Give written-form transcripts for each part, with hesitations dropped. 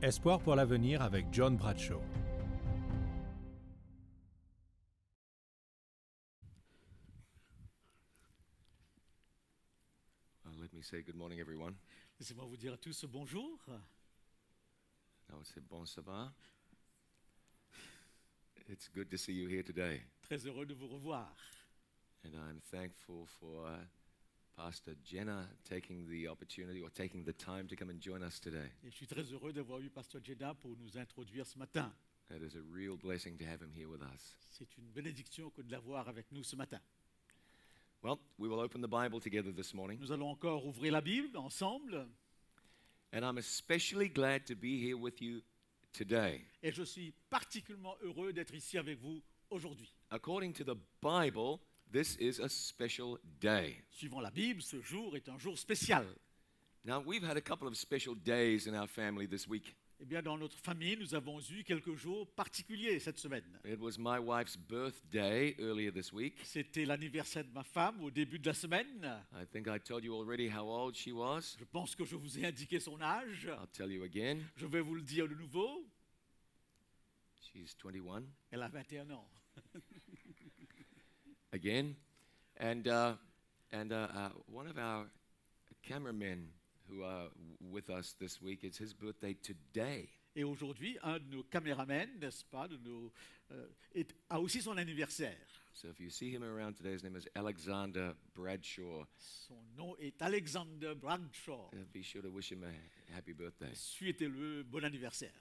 Espoir pour l'avenir avec John Bradshaw. Let me say good morning, everyone. Laissez-moi vous dire à tous bonjour. Now c'est bon, ça va? It's good to see you here today. Très heureux de vous revoir. And I'm thankful for Pastor Jenna taking the opportunity or taking the time to come and join us today. Et je suis très heureux d'avoir eu Pasteur Jeddah pour nous introduire ce matin. It is a real blessing to have him here with us. C'est une bénédiction que de l'avoir avec nous ce matin. Well, we will open the Bible together this morning. Nous allons encore ouvrir la Bible ensemble. And I'm especially glad to be here with you today. Et je suis particulièrement heureux d'être ici avec vous aujourd'hui. According to the Bible, this is a special day. Suivant la Bible, ce jour est un jour spécial. Now, we've had a couple of special days in our family this week. Eh bien, dans notre famille, nous avons eu quelques jours particuliers cette semaine. It was my wife's birthday earlier this week. C'était l'anniversaire de ma femme au début de la semaine. I think I told you already how old she was. Je pense que je vous ai indiqué son âge. I'll tell you again. Je vais vous le dire de nouveau. She's 21. Elle a 21 ans. Again. And one of our cameramen who are with us this week, it's his birthday today. Et aujourd'hui, un de nos caméramans, n'est-ce pas, a aussi son anniversaire. So if you see him around today, his name is Alexander Bradshaw. Son nom est Alexander Bradshaw. Be sure to wish him a happy birthday. Souhaitez-le bon anniversaire.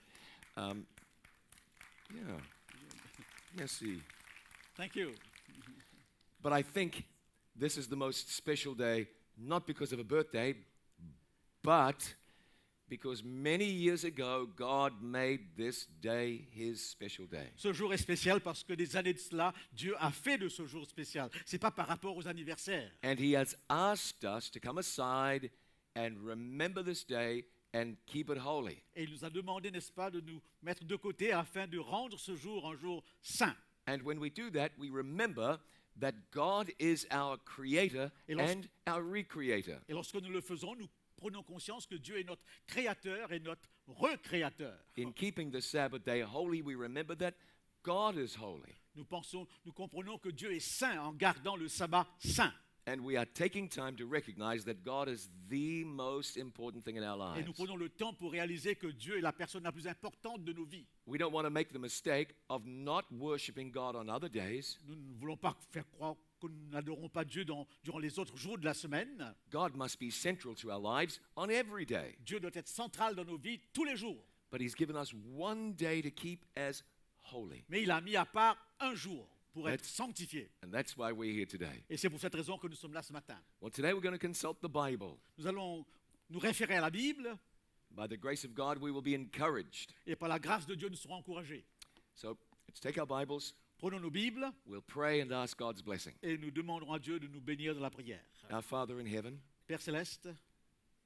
Yeah. Merci. Thank you. But I think this is the most special day, not because of a birthday, but because many years ago, God made this day His special day. Ce jour est spécial parce que des années de cela, Dieu a fait de ce jour spécial. C'est pas par rapport aux anniversaires. And He has asked us to come aside and remember this day and keep it holy. Et il nous a demandé, n'est-ce pas, de nous mettre de côté afin de rendre ce jour un jour saint. And when we do that, we remember that God is our creator and our recreator. Et lorsque nous le faisons, nous prenons conscience que Dieu est notre créateur et notre recréateur. In keeping the Sabbath day holy, we remember that God is holy. Nous comprenons que Dieu est saint en gardant le sabbat saint. And we are taking time to recognize that God is the most important thing in our Et nous lives. prenons le temps pour réaliser que Dieu est la personne la plus importante de nos vies. We don't want to make the mistake of not worshiping God on other days. Nous ne voulons pas faire croire que nous n'adorons pas Dieu durant les autres jours de la semaine. God must be central to our lives on every day. Dieu doit être central dans nos vies tous les jours. But He's given us one day to keep as holy. Mais il a mis à part un jour pour être That's- sanctifié. And that's why we're here today. Et c'est pour cette raison que nous sommes là ce matin. Well, today we're going to consult the Bible. Nous allons nous référer à la Bible By the grace of God, we will be encouraged. et par la grâce de Dieu, nous serons encouragés. So let's take our Bibles. Prenons nos Bibles We'll pray and ask God's blessing. et nous demanderons à Dieu de nous bénir dans la prière. Our Father in heaven, Père Céleste,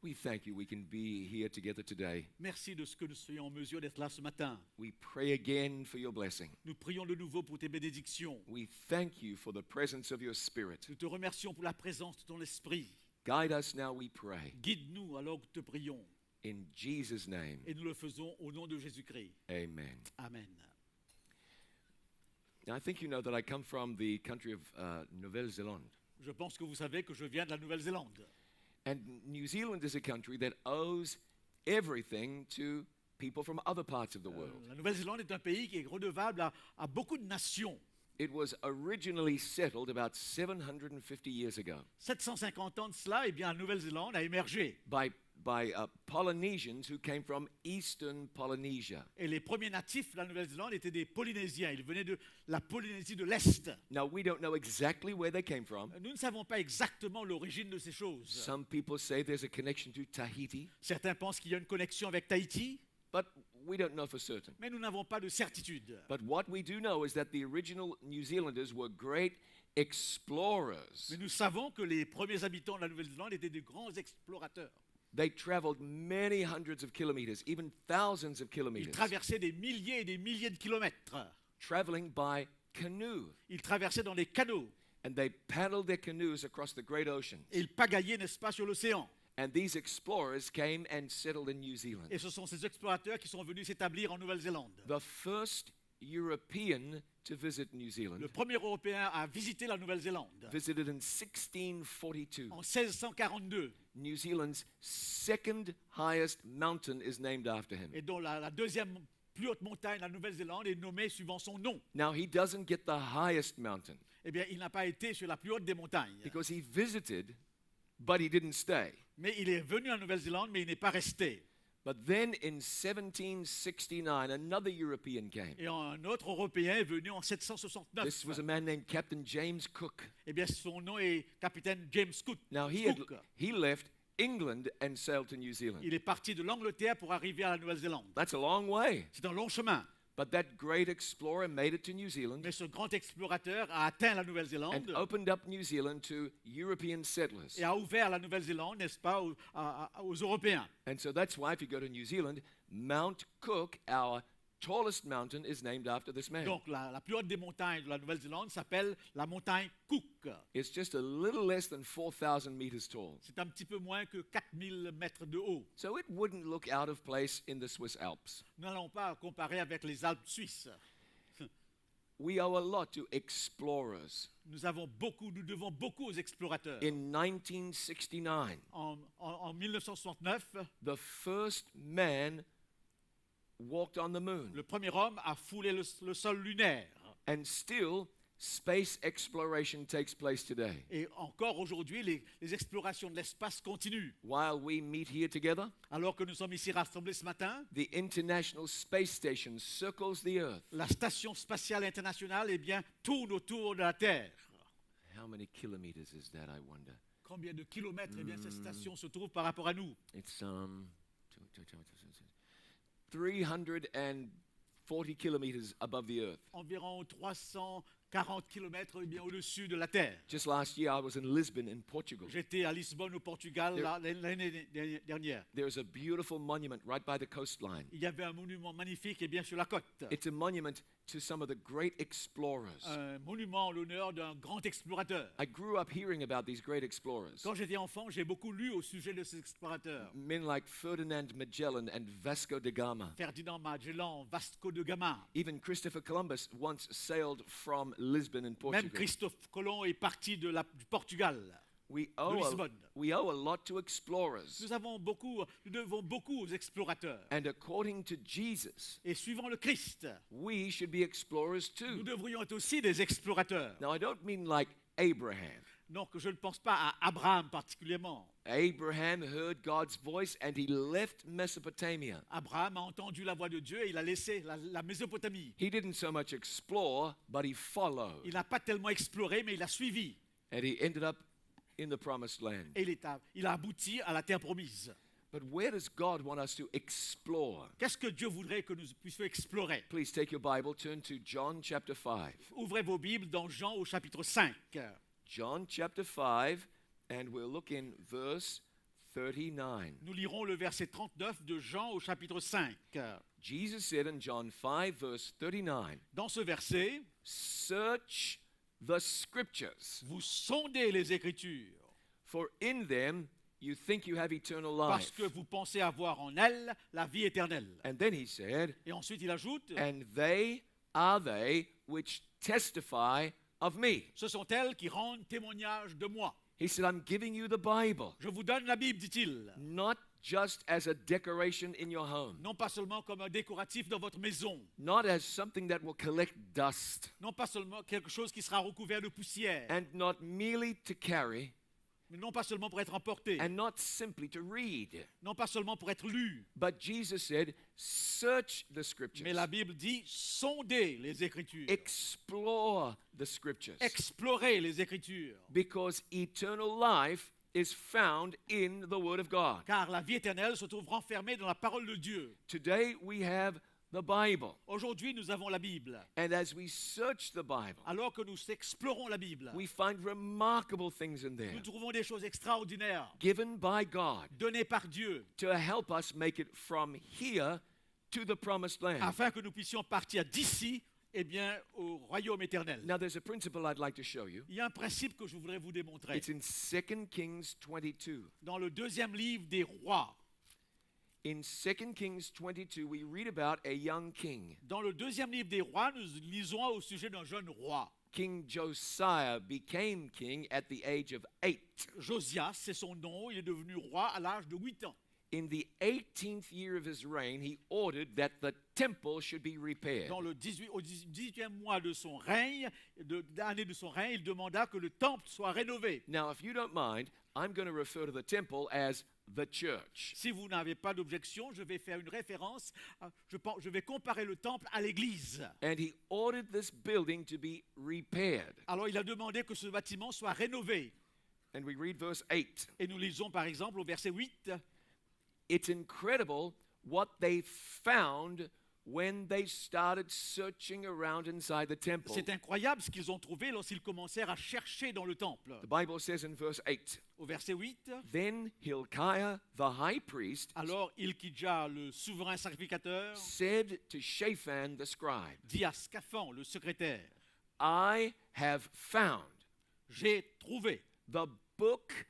we thank you we can be here together today. merci de ce que nous soyons en mesure d'être là ce matin. We pray again for your blessing. Nous prions de nouveau pour tes bénédictions. We thank you for the presence of your Spirit. Nous te remercions pour la présence de ton esprit. Guide us now, we pray. Guide-nous alors que nous te prions. In Jesus' name, Et nous le faisons au nom de Jésus-Christ. amen. Amen. Now, I think you know that I come from the country of Nouvelle-Zélande. Je pense que vous savez que je viens de la Nouvelle-Zélande. And New Zealand is a country that owes everything to people from other parts of the world. La Nouvelle-Zélande est un pays qui est redevable à beaucoup de nations. It was originally settled about 750 years ago 750 ans de cela, eh bien, la Nouvelle-Zélande a émergé. by Polynesians who came from eastern Polynesia. Et les premiers natifs de la Nouvelle-Zélande étaient des Polynésiens. Ils venaient de la Polynésie de l'Est. Now, we don't know exactly where they came from. Nous ne savons pas exactement l'origine de ces choses. Some people say there's a connection to Tahiti, Certains pensent qu'il y a une connexion avec Tahiti, but we don't know for certain. mais nous n'avons pas de certitude. But what we do know is that the original New Zealanders were great explorers. Mais nous savons que les premiers habitants de la Nouvelle-Zélande étaient des grands explorateurs. They traveled many hundreds of kilometers, even thousands of Ils kilometers, traversaient des milliers et des milliers de kilomètres. traveling by canoe. Ils traversaient dans des canaux. And they paddled their canoes across the great ocean. Et ils pagaillaient, n'est-ce pas, sur l'océan. And these explorers came and settled in New Zealand. Et ce sont ces explorateurs qui sont venus s'établir en Nouvelle-Zélande. The first European to visit New Zealand Le premier Européen à visiter la Nouvelle-Zélande visited in 1642. en 1642, New Zealand's second highest mountain is named after him. et dont la deuxième plus haute montagne de la Nouvelle-Zélande est nommée suivant son nom. Now, he doesn't get the highest mountain Eh bien, il n'a pas été sur la plus haute des montagnes, because he visited, but he didn't stay. mais il est venu en Nouvelle-Zélande, mais il n'est pas resté. But then in 1769, another European came. Et un autre Européen est venu en 769. This was a man named Captain James Cook. Eh bien, son nom est capitaine James Cook. Now, he left England and sailed to New Zealand. Il est parti de l'Angleterre pour arriver à la Nouvelle-Zélande. That's a long way. C'est un long chemin. But that great explorer made it to New Zealand Mais ce grand explorateur a atteint la and Nouvelle-Zélande opened up New Zealand to European settlers. et a ouvert la Nouvelle-Zélande, n'est-ce pas, aux Européens. And so that's why if you go to New Zealand, Mount Cook, our tallest mountain, is named after this man. Donc la plus haute des montagnes de la Nouvelle-Zélande s'appelle la montagne Cook. It's just a little less than 4,000 meters tall. C'est un petit peu moins que 4000 mètres de haut. So it wouldn't look out of place in the Swiss Alps. Nous n'allons pas comparer avec les Alpes suisses. We owe a lot to explorers. Nous devons beaucoup aux explorateurs. In 1969, En 1969, the first man walked on the moon. le premier homme a foulé le sol lunaire. And still, space exploration takes place today. Et encore aujourd'hui, les explorations de l'espace continuent. While we meet here together, Alors que nous sommes ici rassemblés ce matin, the International Space Station circles the Earth. la station spatiale internationale eh bien, tourne autour de la Terre. How many kilometers is that, I wonder? Combien de kilomètres eh bien, cette station se trouve par rapport à nous? It's 340 kilometers above the Earth. Environ 340 kilomètres eh bien, au-dessus de la Terre. Just last year, I was in Lisbon, in Portugal. J'étais à Lisbonne, au Portugal, l'année dernière. There's a beautiful monument right by the coastline. Il y avait un monument magnifique eh bien, sur la côte. It's a monument to some of the great explorers. Un monument en l'honneur d'un grand explorateur. I grew up hearing about these great explorers. Quand j'étais enfant, j'ai beaucoup lu au sujet de ces explorateurs. Men like Ferdinand Magellan and Vasco da Gama. Ferdinand Magellan, Vasco da Gama. Even Christopher Columbus once sailed from Lisbon in Même Portugal. Christophe Colomb est parti du Portugal. We de owe Lisbonne. a lot to explorers. Nous devons beaucoup aux explorateurs. And according to Jesus, Et suivant le Christ, we should be explorers nous too. devrions être aussi des explorateurs. Now, I don't mean like Abraham. Donc, je ne pense pas à Abraham particulièrement. Abraham heard God's voice and he left Mesopotamia. Abraham a entendu la voix de Dieu et il a laissé la Mésopotamie. He didn't so much explore, but he followed. Il n'a pas tellement exploré, mais il a suivi. And he ended up in the promised land. Et il a abouti à la terre promise. But where does God want us to explore? Qu'est-ce que Dieu voudrait que nous puissions explorer? Please take your Bible, turn to John chapter 5. Ouvrez vos Bibles dans Jean au chapitre 5. John chapter 5, and we'll look in verse 39. Nous lirons le verset 39 de Jean au chapitre 5. Jesus said in John 5, verse 39, Dans ce verset, search the scriptures, vous sondez les Écritures, for in them you think you have eternal parce life. que vous pensez avoir en elles la vie éternelle. And then he said, Et ensuite il ajoute, and they are they which testify of me. ce sont elles qui rendent témoignage de moi. He said, I'm giving you the Bible, Je vous donne la Bible, dit-il, not just as a decoration in your home, non pas seulement comme un décoratif dans votre maison, not as something that will collect dust, non pas seulement quelque chose qui sera recouvert de poussière, and not merely to carry, mais non pas seulement pour être emporté, and not simply to read. non pas seulement pour être lu. But Jesus said, search the scriptures, Mais la Bible dit, sondez les Écritures, explore the scriptures, explorez les Écritures, because eternal life is found in the Word of God. car la vie éternelle se trouve renfermée dans la parole de Dieu. Today we have the Bible, Aujourd'hui, nous avons la Bible. and as we search the Bible, Alors que nous explorons la Bible, we find remarkable things in there nous trouvons des choses extraordinaires given by God données par Dieu to help us make it from here to the promised land. afin que nous puissions partir d'ici eh bien, au royaume éternel. Now, there's a principle I'd like to show you. Il y a un principe que je voudrais vous démontrer. It's in 2 Kings 22. Dans le deuxième livre des rois, In 2 Kings 22, we read about a young king. dans le deuxième livre des rois, nous lisons au sujet d'un jeune roi. King Josiah became king at the age of 8. Josias, c'est son nom, il est devenu roi à l'âge de 8 ans. In the 18th year of his reign, he ordered that the temple should be repaired. Au 18e mois de son règne, d'année de son règne, il demanda que le temple soit rénové. Now, if you don't mind, I'm going to refer to the temple as the church. Si vous n'avez pas d'objection, je vais faire une référence, je vais comparer le temple à l'église. And he ordered this building to be repaired. Alors il a demandé que ce bâtiment soit rénové. And we read verse 8. Et nous lisons par exemple au verset 8, It's incredible what they found when they started searching around inside the temple. c'est incroyable ce qu'ils ont trouvé lorsqu'ils commencèrent à chercher dans le temple. The Bible says in verse 8, Au verset 8, Then Hilkiah the high priest alors Ilkidja, le souverain sacrificateur, said to Shaphan the scribe, dit à Scaphan, le secrétaire, I have found j'ai trouvé the book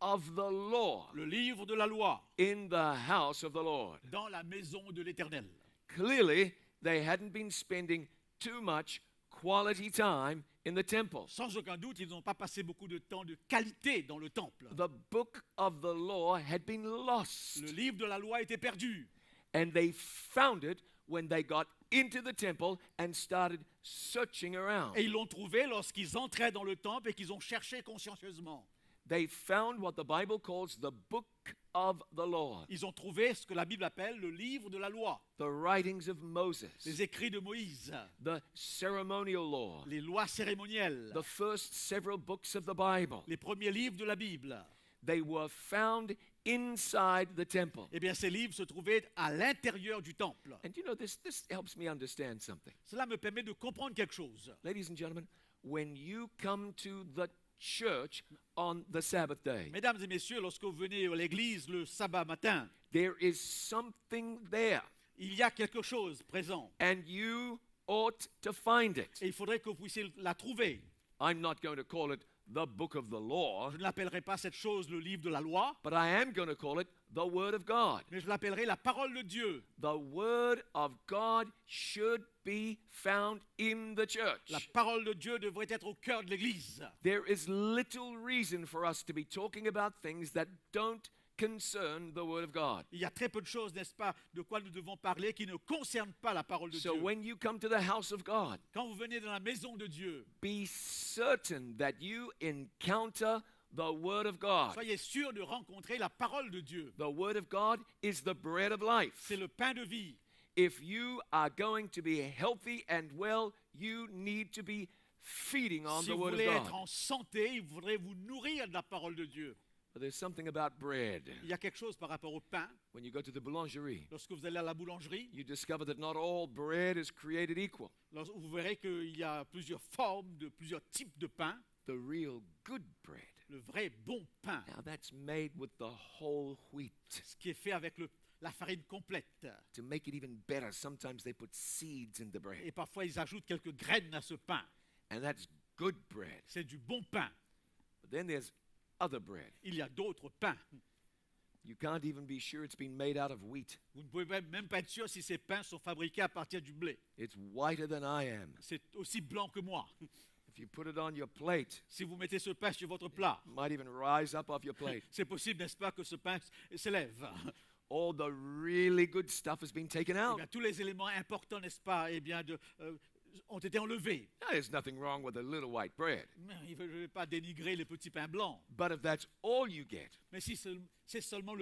of the law le livre de la loi in the house of the Lord. dans la maison de l'Éternel. Clearly, they hadn't been spending too much quality time in the temple. Sans aucun doute, ils n'ont pas passé beaucoup de temps de qualité dans le temple. The book of the law had been lost, Le livre de la loi était perdu. and they found it when they got into the temple and started searching around. Et ils l'ont trouvé lorsqu'ils entraient dans le temple et qu'ils ont cherché consciencieusement. They found what the Bible calls the book of the law, Ils ont trouvé ce que la Bible appelle le livre de la loi, the writings of Moses, les écrits de Moïse, the ceremonial law, les lois cérémonielles, the first several books of the Bible. les premiers livres de la Bible. They were found inside the temple. Eh bien, ces livres se trouvaient à l'intérieur du temple. And you know, this helps me understand something. Cela me permet de comprendre quelque chose. Ladies and gentlemen, when you come to the church on the Sabbath day, Mesdames et messieurs, lorsque vous venez à l'église le sabbat matin, there is something there, il y a quelque chose présent. and you ought to find it. Et il faudrait que vous puissiez la trouver. I'm not going to call it the book of the law, Je ne l'appellerai pas cette chose le livre de la loi, but I am going to call it the Word of God. mais je l'appellerai la parole de Dieu. The Word of God should be found in the church. La parole de Dieu devrait être au cœur de l'église. There is little reason for us to be talking about things that don't concern the Word of God. Il y a très peu de choses, n'est-ce pas, de quoi nous devons parler qui ne concernent pas la parole de So Dieu. when you come to the house of God, Quand vous venez dans la maison de Dieu, be certain that you encounter the Word of God. soyez sûr de rencontrer la parole de Dieu. The Word of God is the bread of life. C'est le pain de vie. If you are going to be healthy and well, you need to be feeding on Si the vous Word of voulez être God. en santé, il faudrait vous nourrir de la parole de Dieu. But there's something about bread. Il y a quelque chose par rapport au pain. When you go to the boulangerie, Lorsque vous allez à la boulangerie, you discover that not all bread is created equal. vous verrez qu'il y a plusieurs formes, plusieurs types de pain. The real good bread, Le vrai bon pain, now that's made with the whole wheat. ce qui est fait avec la farine complète. To make it even better, sometimes they put seeds in the bread. Et parfois, ils ajoutent quelques graines à ce pain. And that's good bread. C'est du bon pain. But then there's other bread. Il y a d'autres pains. You can't even be sure it's been made out of wheat. Vous ne pouvez même pas être sûr si ces pains sont fabriqués à partir du blé. It's whiter than I am. C'est aussi blanc que moi. If you put it on your plate, Si vous mettez ce pain sur votre plat, it might even rise up off your plate. c'est possible, n'est-ce pas, que ce pain s'élève. All the really good stuff has been taken Eh out. bien, tous les éléments importants, n'est-ce pas, eh bien, ont été enlevés. Now, there's nothing wrong with a little white bread. Mais je ne vais pas dénigrer les petits pains blancs. But if that's all you get, Mais si c'est seulement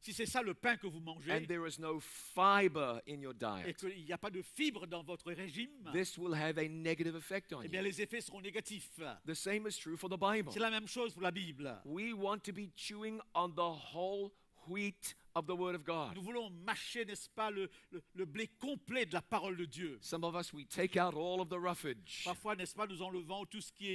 si c'est ça le pain que vous mangez, and there is no fiber in your et diet, qu'il n'y a pas de fibres dans votre régime, this will have a negative effect on eh bien, you. les effets seront négatifs. The same is true for the Bible. C'est la même chose pour la Bible. We want to be chewing on the whole wheat of the Word of God. Nous voulons mâcher, n'est-ce pas, le blé complet de la parole de Dieu. Some of us, we take out all of the roughage, Parfois, n'est-ce pas, nous enlevons tout ce qui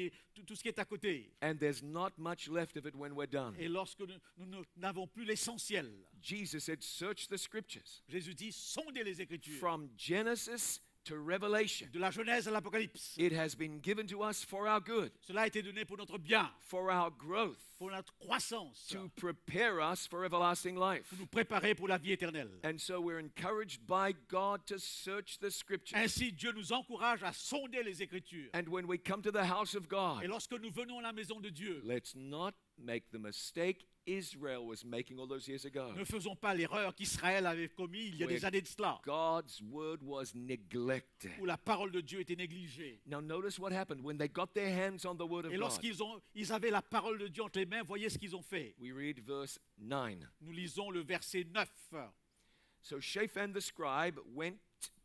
est à côté. and there's not much left of it when we're done. Et lorsque nous n'avons plus l'essentiel, Jesus said, search the scriptures Jésus dit, sondez les Écritures. from Genesis to Revelation. de la Genèse à l'Apocalypse. It has been given to us for our good, Cela a été donné pour notre bien, for our growth, pour notre croissance, to prepare us for everlasting life. pour nous préparer pour la vie éternelle. And so we're encouraged by God to search the scriptures. Ainsi, Dieu nous encourage à sonder les Écritures. And when we come to the house of Et God, lorsque nous venons à la maison de Dieu, let's not make the mistake Israel was making all those years ago. ne faisons pas l'erreur qu'Israël avait commise il y a Oui. des années de cela, God's word was neglected. où la parole de Dieu était négligée. Now notice what happened when they got their hands on the word of Et God. lorsqu'ils avaient la parole de Dieu entre les mains, voyez ce qu'ils ont fait. We read verse 9. Nous lisons le verset 9. So Shaphan the scribe went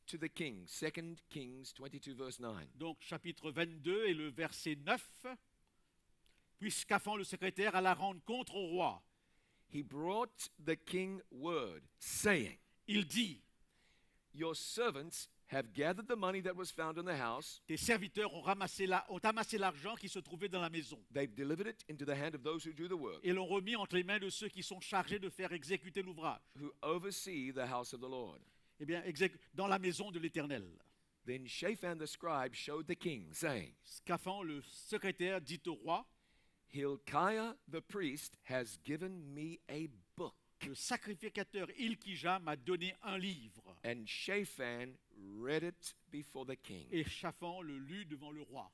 to the king. 2 Kings 22 verse 9. Donc chapitre 22 et le verset 9. Puis Scaphan le secrétaire alla rendre compte au roi. He brought the king word, saying, Il dit, your servants have gathered the money that was found in the house. tes serviteurs ont amassé l'argent qui se trouvait dans la maison They've delivered it into the hand of those who do the work, et l'ont remis entre les mains de ceux qui sont chargés de faire exécuter l'ouvrage. who oversee the house of the Lord. Eh bien, dans la maison de l'Éternel. Then Shaphan the scribe showed the king, saying, Scaphan le secrétaire dit au roi, Hilkiah the priest has given me a book. le sacrificateur Ilkija m'a donné un livre. And Shaphan read it before the king. Et Shaphan le lut devant le roi.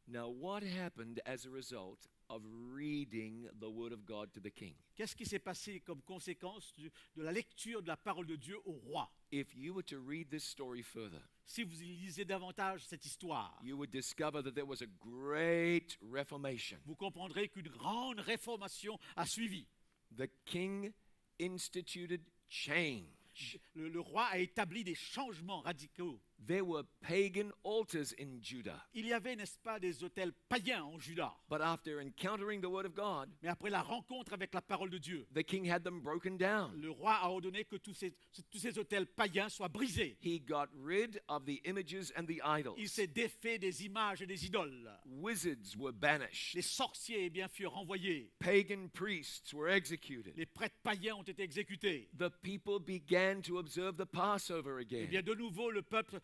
Now, what happened as a result of reading the word of God to the king? Qu'est-ce qui s'est passé comme conséquence de la lecture de la parole de Dieu au roi? If you were to read this story further, Si vous lisez davantage cette histoire, you would discover that there was a great reformation. vous comprendrez qu'une grande réformation a suivi. The king instituted change. Le roi a établi des changements radicaux. There were pagan altars in Judah. Il y avait, n'est-ce pas, des autels païens en Juda. But after encountering the word of God, Mais après la rencontre avec la parole de Dieu, the king had them broken down. le roi a ordonné que tous ces autels païens soient brisés. He got rid of the images and the Il idols. s'est défait des images et des idoles. Wizards were banished. Les sorciers, eh bien, furent renvoyés. Pagan priests were executed. Les prêtres païens ont été exécutés. The people began to observe the Passover Eh again. bien, de nouveau, le peuple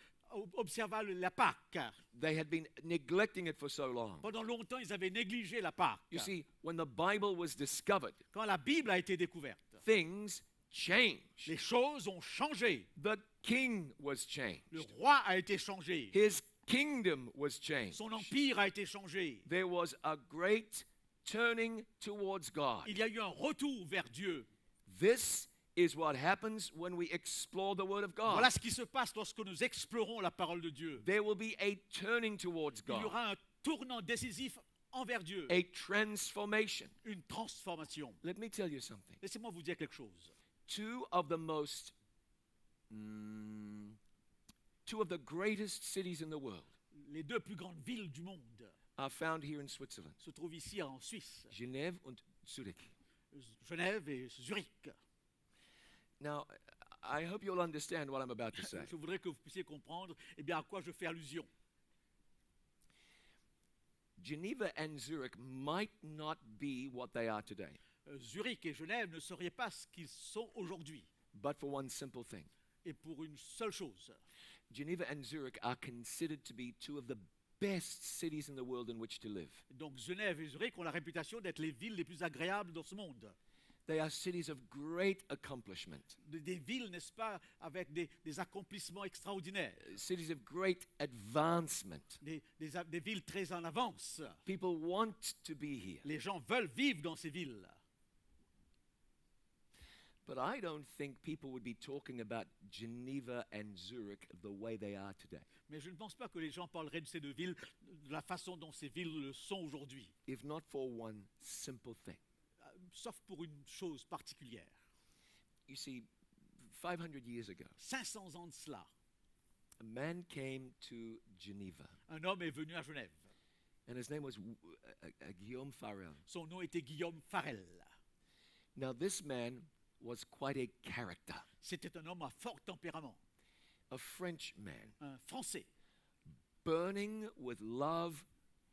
observa la Pâque. They had been neglecting it for so long. Pendant longtemps, ils avaient négligé la Pâque. You see, when the Bible was discovered, Quand la Bible a été découverte, things changed. les choses ont changé. The king was changed. Le roi a été changé. His kingdom was changed. Son empire a été changé. There was a great turning towards God. Il y a eu un retour vers Dieu. This is what happens when we explore the Word of God. Voilà ce qui se passe lorsque nous explorons la parole de Dieu. There will be a turning towards Il y God, aura un tournant décisif envers Dieu. a transformation. Une transformation. Let me tell you something. Laissez-moi vous dire quelque chose. Two of the greatest cities in the world Les deux plus grandes villes du monde are found here in Switzerland, se trouvent ici en Suisse, Genève und Zurich. Genève et Zurich. Now, I hope you'll understand what I'm about to say. Je voudrais que vous puissiez comprendre eh bien, à quoi je fais allusion. Geneva and Zurich might not be what they are today, Zurich et Genève ne seraient pas ce qu'ils sont aujourd'hui. but for one simple thing. Et pour une seule chose, Geneva and Zurich are considered to be two of the best cities in the world in which to live. donc Genève et Zurich ont la réputation d'être les villes les plus agréables dans ce monde. They are cities of great accomplishment, Des villes, n'est-ce pas, avec des accomplissements extraordinaires. cities of great advancement. Des villes très en avance. People want to be here. Les gens veulent vivre dans ces villes. But I don't think people would be talking about Geneva and Zurich the way they are today, Mais je ne pense pas que les gens parleraient de ces deux villes de la façon dont ces villes le sont aujourd'hui. if not for one simple thing. Sauf pour une chose particulière. You see, 500 years ago, 500 ans de cela, a man came to Geneva, un homme est venu à Genève. and his name was Guillaume Farel. Son nom était Guillaume Farel. Now, this man was quite a character, C'était un homme à fort tempérament, a French man, un Français, burning with love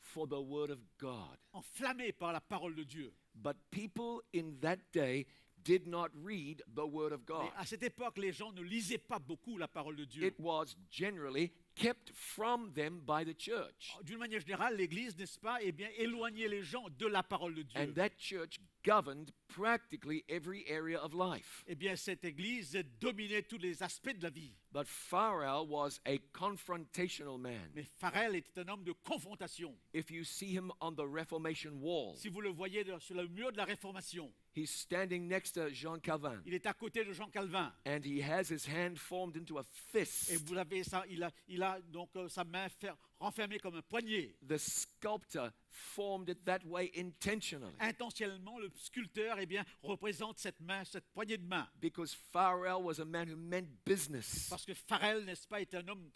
for the Word of God. enflammé par la parole de Dieu. But people in that day did not read the Word of God. Mais à cette époque, les gens ne lisaient pas beaucoup la parole de Dieu. It was generally kept from them by the church. D'une manière générale, l'Église, n'est-ce pas, eh bien, éloignait les gens de la parole de Dieu. And that church governed practically every area of life. Eh bien, cette Église dominait tous les aspects de la vie. But Farel was a confrontational man. Mais Farel était un homme de confrontation. If you see him on the Reformation wall, Si vous le voyez sur le mur de la Réformation, he's standing next to Jean Calvin, il est à côté de Jean Calvin. and he has his hand formed into a Et fist. vous l'avez, ça, il a donc sa main renfermée comme un poignet. The sculptor formed it that way intentionally Intentionnellement, le sculpteur, eh bien, représente cette main, cette poignée de main. because Farel was a man who meant business. Parce que Farel, n'est-ce pas, est un homme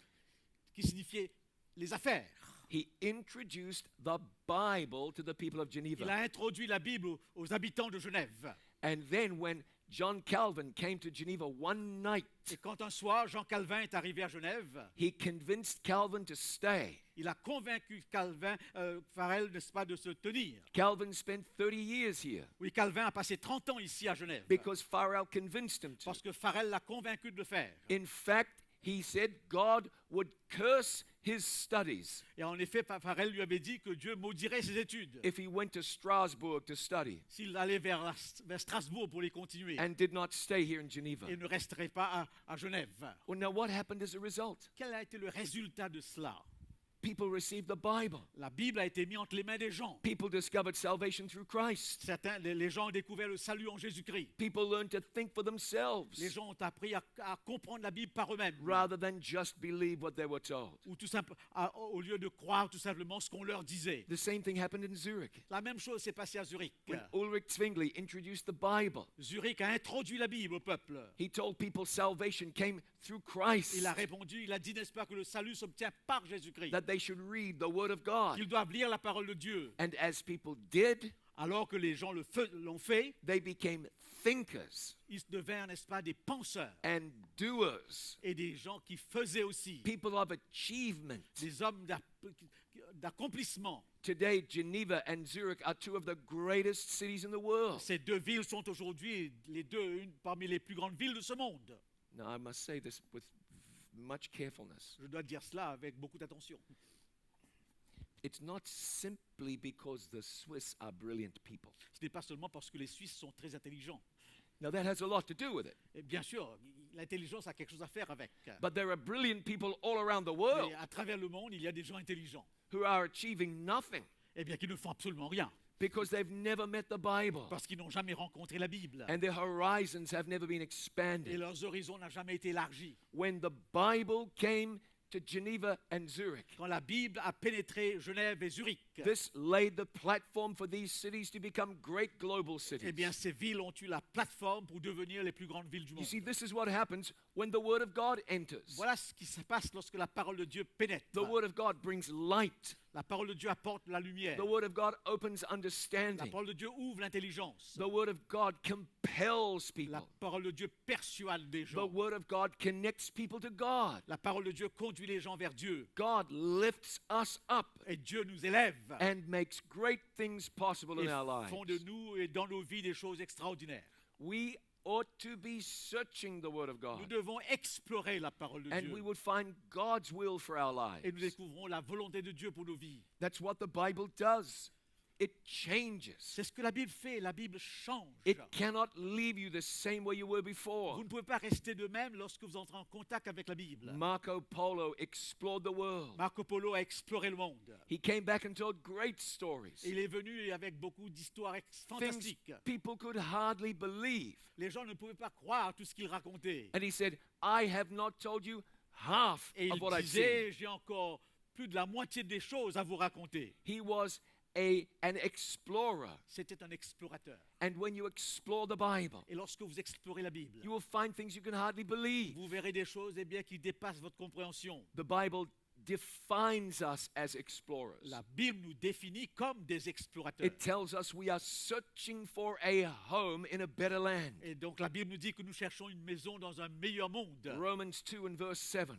qui signifiait les affaires. He introduced the Bible to the people of Il Geneva. a introduit la Bible aux habitants de Genève. And then when John Calvin came to Geneva one night, Et quand un soir, Jean Calvin est arrivé à Genève, he convinced Calvin to stay. il a convaincu Farel, n'est-ce pas, de se tenir. Calvin spent 30 years here Oui, Calvin a passé 30 ans ici à Genève. because Farel convinced him to. Parce que Farel l'a convaincu de le faire. In fact, he said God would curse his studies Et en effet, Farel lui avait dit que Dieu maudirait ses études if he went to Strasbourg to study s'il allait vers Strasbourg pour les continuer and did not stay here in Geneva. et ne resterait pas à Genève. Well, now what happened as a result? Quel a été le résultat de cela? People received the Bible. La Bible a été mise entre les mains des gens. People discovered salvation through Christ. Les gens ont découvert le salut en Jésus-Christ. People learned to think for Les themselves gens ont appris à comprendre la Bible par eux-mêmes. rather than just believe what they were told. Ou au lieu de croire tout simplement ce qu'on leur disait. The same thing happened in Zurich. La même chose s'est passée à Zurich. When Ulrich Zwingli introduced the Bible, Zurich a introduit la Bible au peuple. he told people salvation came through Christ, Il a répondu, il a dit, n'est-ce pas, que le salut s'obtient par Jésus-Christ. that they should read the Word of God. Ils doivent lire la parole de Dieu. And as people did, Alors que les gens l'ont fait, they became thinkers ils devinrent, n'est-ce pas, des penseurs and doers, et des gens qui faisaient aussi, people of achievement. des hommes d'accomplissement. Today, Geneva and Zurich are two of the greatest cities in the world. Ces deux villes sont aujourd'hui parmi les plus grandes villes de ce monde. Now, I must say this with much carefulness. Je dois dire cela avec beaucoup d'attention. It's not simply because the Swiss are brilliant people. Ce n'est pas seulement parce que les Suisses sont très intelligents. Now, that has a lot to do with it. Et bien sûr, l'intelligence a quelque chose à faire avec. But there are brilliant people all around the Mais world à travers le monde, il y a des gens intelligents. who are achieving nothing Eh bien, qui ne font absolument rien. because they've never met the Bible Parce qu'ils n'ont jamais rencontré la Bible. and their horizons have never been Et expanded. leurs horizons n'ont jamais été élargis. When the Bible came to Geneva and Zurich, Quand la Bible a pénétré Genève et Zurich, this laid the platform for these cities to become great global eh bien, cities. ces villes ont eu la plateforme pour devenir les plus grandes villes du You monde. see, this is what happens when the Word of God enters. Voilà ce qui se passe lorsque la parole de Dieu pénètre. The Word of God brings light. La parole de Dieu apporte la lumière. The Word of God opens La understanding. parole de Dieu ouvre l'intelligence. The Word of God compels La people. parole de Dieu persuade des The gens. Word of God connects people to God. La parole de Dieu conduit les gens vers Dieu. God lifts us up Et Dieu nous élève and makes great things possible et in our font de lives. nous et dans nos vies des choses extraordinaires. We ought to be searching the Word of Nous God, devons explorer la parole de and we Dieu. would find God's will for our Et nous lives. découvrons la volonté de Dieu pour nos vies. That's what the Bible does. It changes. C'est ce que la Bible fait. La Bible change. It cannot leave you the same way you were Vous before. ne pouvez pas rester de même lorsque vous entrez en contact avec la Bible. Marco Polo explored the world. Marco Polo a exploré le monde. He came back and told great stories. Et il est venu avec beaucoup d'histoires Things fantastiques. people could hardly believe. Les gens ne pouvaient pas croire tout ce qu'il racontait. And he said, I have not told you half Et of il what I've seen. disait, j'ai encore plus de la moitié des choses à vous raconter. He was an explorer. C'était un explorateur. And when you explore the Bible, Et lorsque vous explorez la Bible, you will find things you can hardly believe. vous verrez des choses, eh bien, qui dépassent votre compréhension. The Bible defines us as explorers. La Bible nous définit comme des explorateurs. It tells us we are searching for a home in a better land. Et donc la Bible nous dit que nous cherchons une maison dans un meilleur monde. Romans 2 and verse 7.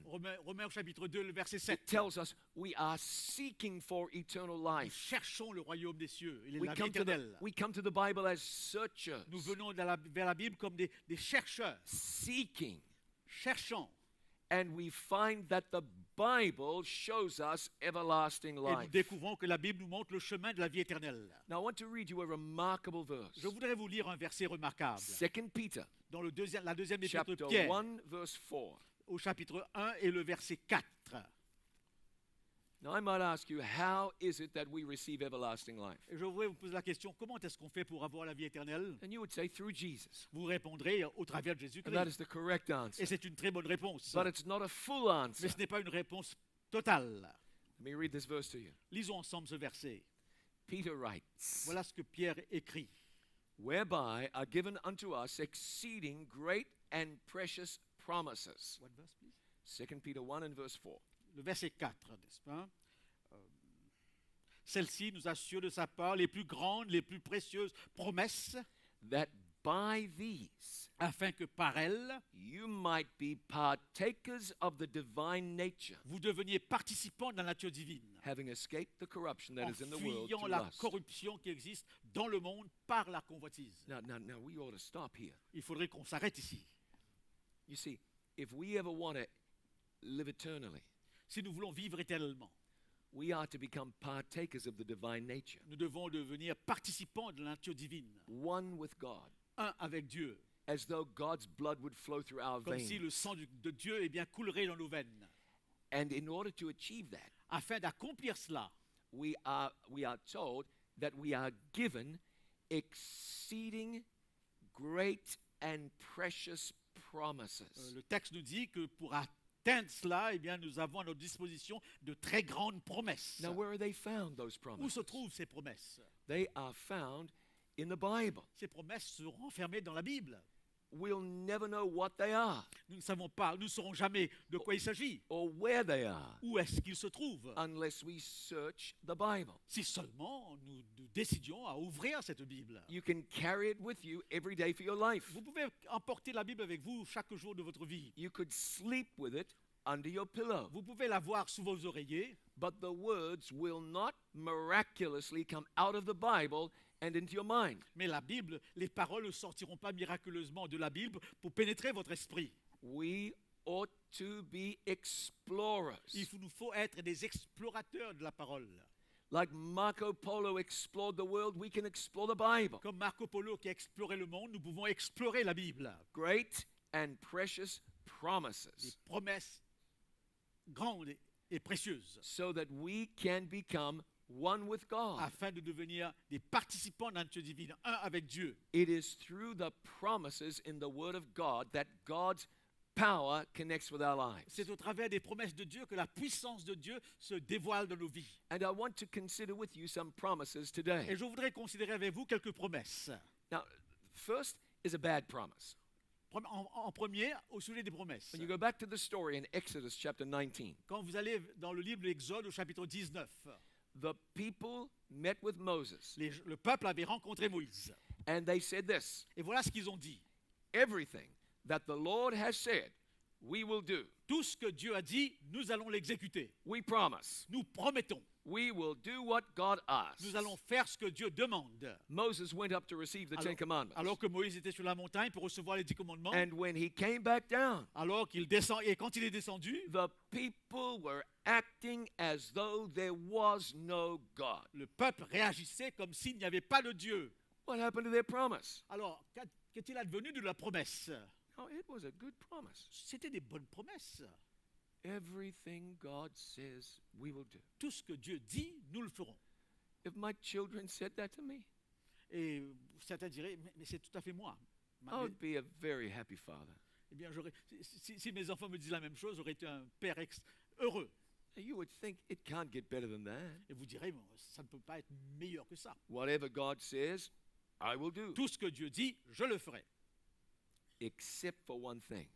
Romains au chapitre 2, le verset It 7. tells us we are seeking for eternal Nous life. cherchons le royaume des cieux et We la vie come, to the, éternelle. we come to the Bible as searchers, Nous venons vers la Bible comme des chercheurs, seeking, cherchant. and we find that the Bible shows us everlasting Et nous life. découvrons que la Bible nous montre le chemin de la vie éternelle. Now I want to read you a remarkable verse. Je voudrais vous lire un verset remarquable 2 Peter dans la deuxième épître chapter de Pierre, 1 verse 4. au chapitre 1 et le verset 4. Now I might ask you, how is it that we receive everlasting life? Et je voudrais vous poser la question, comment est-ce qu'on fait pour avoir la vie éternelle? And you would say through Jesus. Vous répondrez au travers de And that Jésus-Christ. is the correct answer. Et c'est une très bonne réponse. But it's not a full Mais answer. ce n'est pas une réponse totale. Let me read this verse to you. Lisons ensemble ce verset. Peter writes, Voilà ce que Pierre écrit. whereby are given unto us exceeding great and precious promises. What verse, please? 2 Peter 1 and verse 4. Le verset 4, n'est-ce pas? Celle-ci nous assure de sa part les plus grandes, les plus précieuses promesses, That by these afin que par elles, you might be partakers of the divine nature, vous deveniez participants de la nature divine, having escaped the corruption that en is in the world fuyant through la lust. corruption qui existe dans le monde par la convoitise. Now, we ought to stop here. Il faudrait qu'on s'arrête ici. You see, if we ever want to live eternally, Si nous voulons vivre éternellement, we are to become partakers of the divine nature, nous devons devenir participants de la nature divine, one with God, un avec Dieu, as though God's blood would flow through our comme si veins. le sang de Dieu eh bien, coulerait dans nos veines. And in order to achieve that, Afin d'accomplir cela, we are told that we are given exceeding great and precious promises. le texte nous dit que pour atteindre cela, eh bien, nous avons à notre disposition de très grandes promesses. Now, where are they found, those Où se promises? trouvent ces promesses? They are found in the Bible. Ces promesses seront enfermées dans la Bible. We'll never know what they are Nous ne savons pas, nous ne saurons jamais de quoi il s'agit. or where they are Où est-ce qu'ils se trouvent? unless we search the Bible. Si seulement nous décidions à ouvrir cette Bible. You can carry it with you every day for your life. Vous pouvez emporter la Bible avec vous chaque jour de votre vie. You could sleep with it under your pillow. Vous pouvez la voir sous vos oreillers, But the words will not miraculously come out of the Bible and into your mind. mais la Bible, les paroles ne sortiront pas miraculeusement de la Bible pour pénétrer votre esprit. We ought to be explorers. Nous faut être des explorateurs de la parole. Like Marco Polo explored the world, we can explore the Bible. Comme Marco Polo qui a exploré le monde, nous pouvons explorer la Bible. Great and precious Des promises, promesses grandes et précieuses, so that we can become one with God. afin de devenir des participants de la nature divine, un avec Dieu. It is through the promises in the Word of God that God's power connects with our lives. C'est au travers des promesses de Dieu que la puissance de Dieu se dévoile dans nos vies. And I want to consider with you some promises Et today. je voudrais considérer avec vous quelques promesses. Now, first is a bad promise. En premier, au sujet des promesses. When you go back to the story in Exodus chapter 19, Quand vous allez dans le livre de l'Exode au chapitre 19, the people met with Moses le peuple avait rencontré Moïse. and they said this, Et voilà ce qu'ils ont dit. everything that the Lord has said, we will do. Tout ce que Dieu a dit, nous allons l'exécuter. We promise. Nous promettons. We will do what God asks. Nous allons faire ce que Dieu demande. Moses went up to receive the Ten Commandments. Alors que Moïse était sur la montagne pour recevoir les 10 commandements, And when he came back down, alors qu'il descend, et quand il est descendu, the people were acting as though there was no God. le peuple réagissait comme s'il n'y avait pas de Dieu. What happened to their promise? Alors, qu'est-il advenu de la promesse? Oh, it was a good promise. C'était des bonnes promesses. Everything God says, we will do. Tout ce que Dieu dit, nous le ferons. If my children said that to me, Et certains diraient, mais c'est tout à fait moi. I would be a very happy father. Eh bien, si mes enfants me disent la même chose, j'aurais été un père heureux. You would think it can't get better than that. Et vous direz, bon, ça ne peut pas être meilleur que ça. Whatever God says, I will do. Tout ce que Dieu dit, je le ferai. Except for one thing.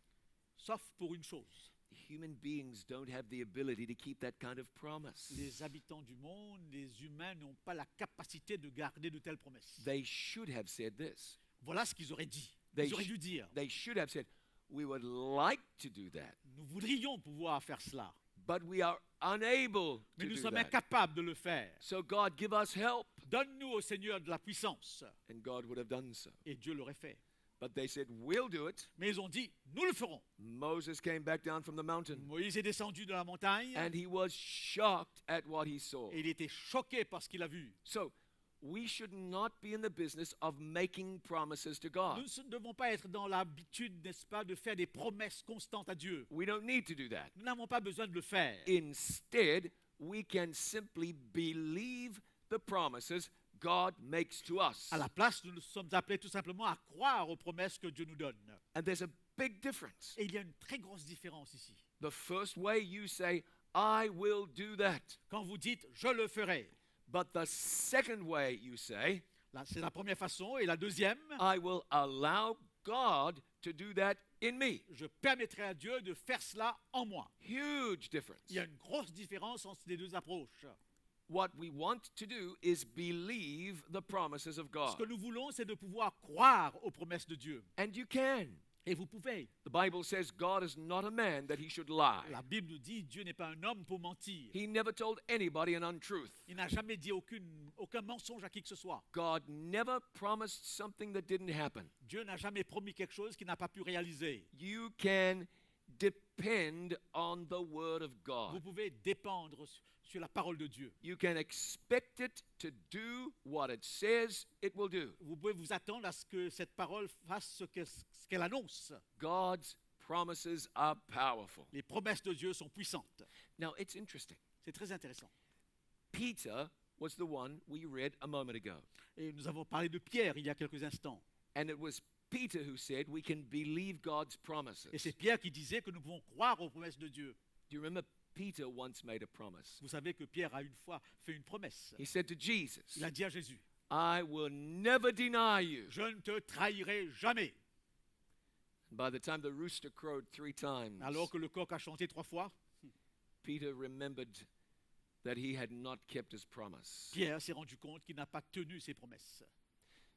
Sauf pour une chose. human beings don't have the ability to keep that kind of promise. Les habitants du monde, les humains n'ont pas la capacité de garder de telles promesses. They should have said this. Voilà ce qu'ils auraient dit. They, Ils auraient sh- dû dire, they should have said, we would like to do that, nous voudrions pouvoir faire cela, but we are unable mais to nous do sommes that. incapables de le faire. So God, give us help. Donne-nous au Seigneur de la puissance. And God would have done so. Et Dieu l'aurait fait. But they said, we'll do it. Mais ils ont dit, nous le ferons. Moses came back down from the mountain, Moïse est descendu de la montagne and he was shocked at what he saw. et il était choqué par ce qu'il a vu. So we should not be in the business of making promises to God. Nous ne devons pas être dans l'habitude, n'est-ce pas, de faire des promesses constantes à Dieu. We don't need to do that. Nous n'avons pas besoin de le faire. Instead, we can simply believe the promises God makes to us. À la place, nous sommes appelés tout simplement à croire aux promesses que Dieu nous donne. And there's a big difference. Et il y a une très grosse différence ici. The first way you say, I will do that. Quand vous dites « je le ferai But the second way you say, », c'est la première façon. Et la deuxième, I will allow God to do that in me. je permettrai à Dieu de faire cela en moi. Huge difference. Il y a une grosse différence entre les deux approches. What we want to do is believe the promises of Ce God. que nous voulons, c'est de pouvoir croire aux promesses de Dieu. And you can. Et vous pouvez. The Bible says God is not a man that he should lie. La Bible nous dit Dieu n'est pas un homme pour mentir. He never told anybody an untruth. Il n'a jamais dit aucun mensonge à qui que ce soit. God never promised something that didn't happen. Dieu n'a jamais promis quelque chose qu'il n'a pas pu réaliser. You can depend on the word of Vous God. pouvez dépendre sur la parole de Dieu. You can expect it to do what it says it will do. Vous pouvez vous attendre à ce que cette parole fasse ce qu'elle annonce. God's promises are powerful. Les promesses de Dieu sont puissantes. Now, it's interesting. C'est très intéressant. Peter was the one we read a moment ago. Et nous avons parlé de Pierre il y a quelques instants. And it was Peter who said we can believe God's promises. Et c'est Pierre qui disait que nous pouvons croire aux promesses de Dieu. Do you remember Peter once made a promise? Vous savez que Pierre a une fois fait une promesse. He said to Jesus, Il a dit à Jésus, I will never deny you. je ne te trahirai jamais. By the time the rooster crowed 3 times, Alors que le coq a chanté 3 fois, Peter remembered that he had not kept his promise. Pierre s'est rendu compte qu'il n'a pas tenu ses promesses.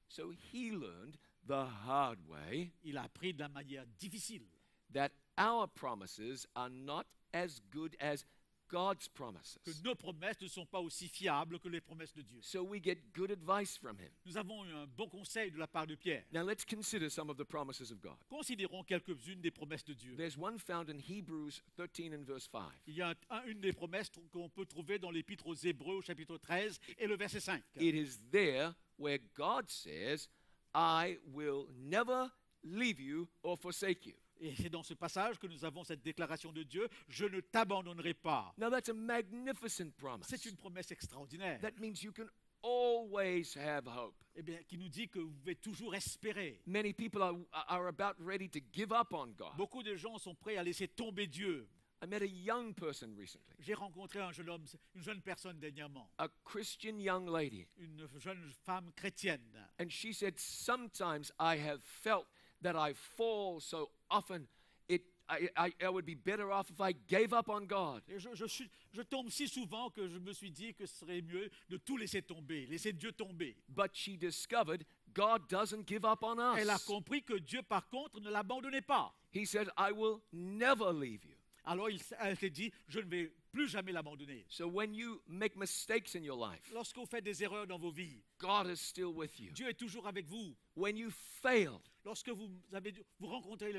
So he learned the hard way Il a appris de la manière difficile that our promises are not as good as God's que promises. nos promesses ne sont pas aussi fiables que les promesses de Dieu. So we get good advice from him. Nous avons eu un bon conseil de la part de Pierre. Now let's consider some of the promises of God. Considérons quelques-unes des promesses de Dieu. There's one found in Hebrews 13 and verse 5. Il y a une des promesses qu'on peut trouver dans l'Épître aux Hébreux au chapitre 13 et le verset 5. It is there where God says, I will never leave you or forsake you. Et c'est dans ce passage que nous avons cette déclaration de Dieu, je ne t'abandonnerai pas. Now that's a magnificent promise. C'est une promesse extraordinaire. That means you can always have hope. Eh bien, qui nous dit que vous pouvez toujours espérer. Many people are about ready to give up on God. Beaucoup de gens sont prêts à laisser tomber Dieu. I met a young person recently, J'ai rencontré un jeune homme, une jeune personne dernièrement, a Christian young lady, une jeune femme chrétienne. and she said, sometimes I have felt that I fall so often, I would be better off if I gave up on God. Et je tombe si souvent que je me suis dit que ce serait mieux de tout laisser tomber, laisser Dieu tomber. But she discovered God doesn't give up on us. Elle a compris que Dieu, par contre, ne l'abandonnait pas. He said, I will never leave you. Alors elle s'est dit, je ne vais plus jamais l'abandonner. So when you make mistakes in your life, Lorsque vous faites des erreurs dans vos vies, God is still with you. Dieu est toujours avec vous. When you fail, Lorsque vous rencontrez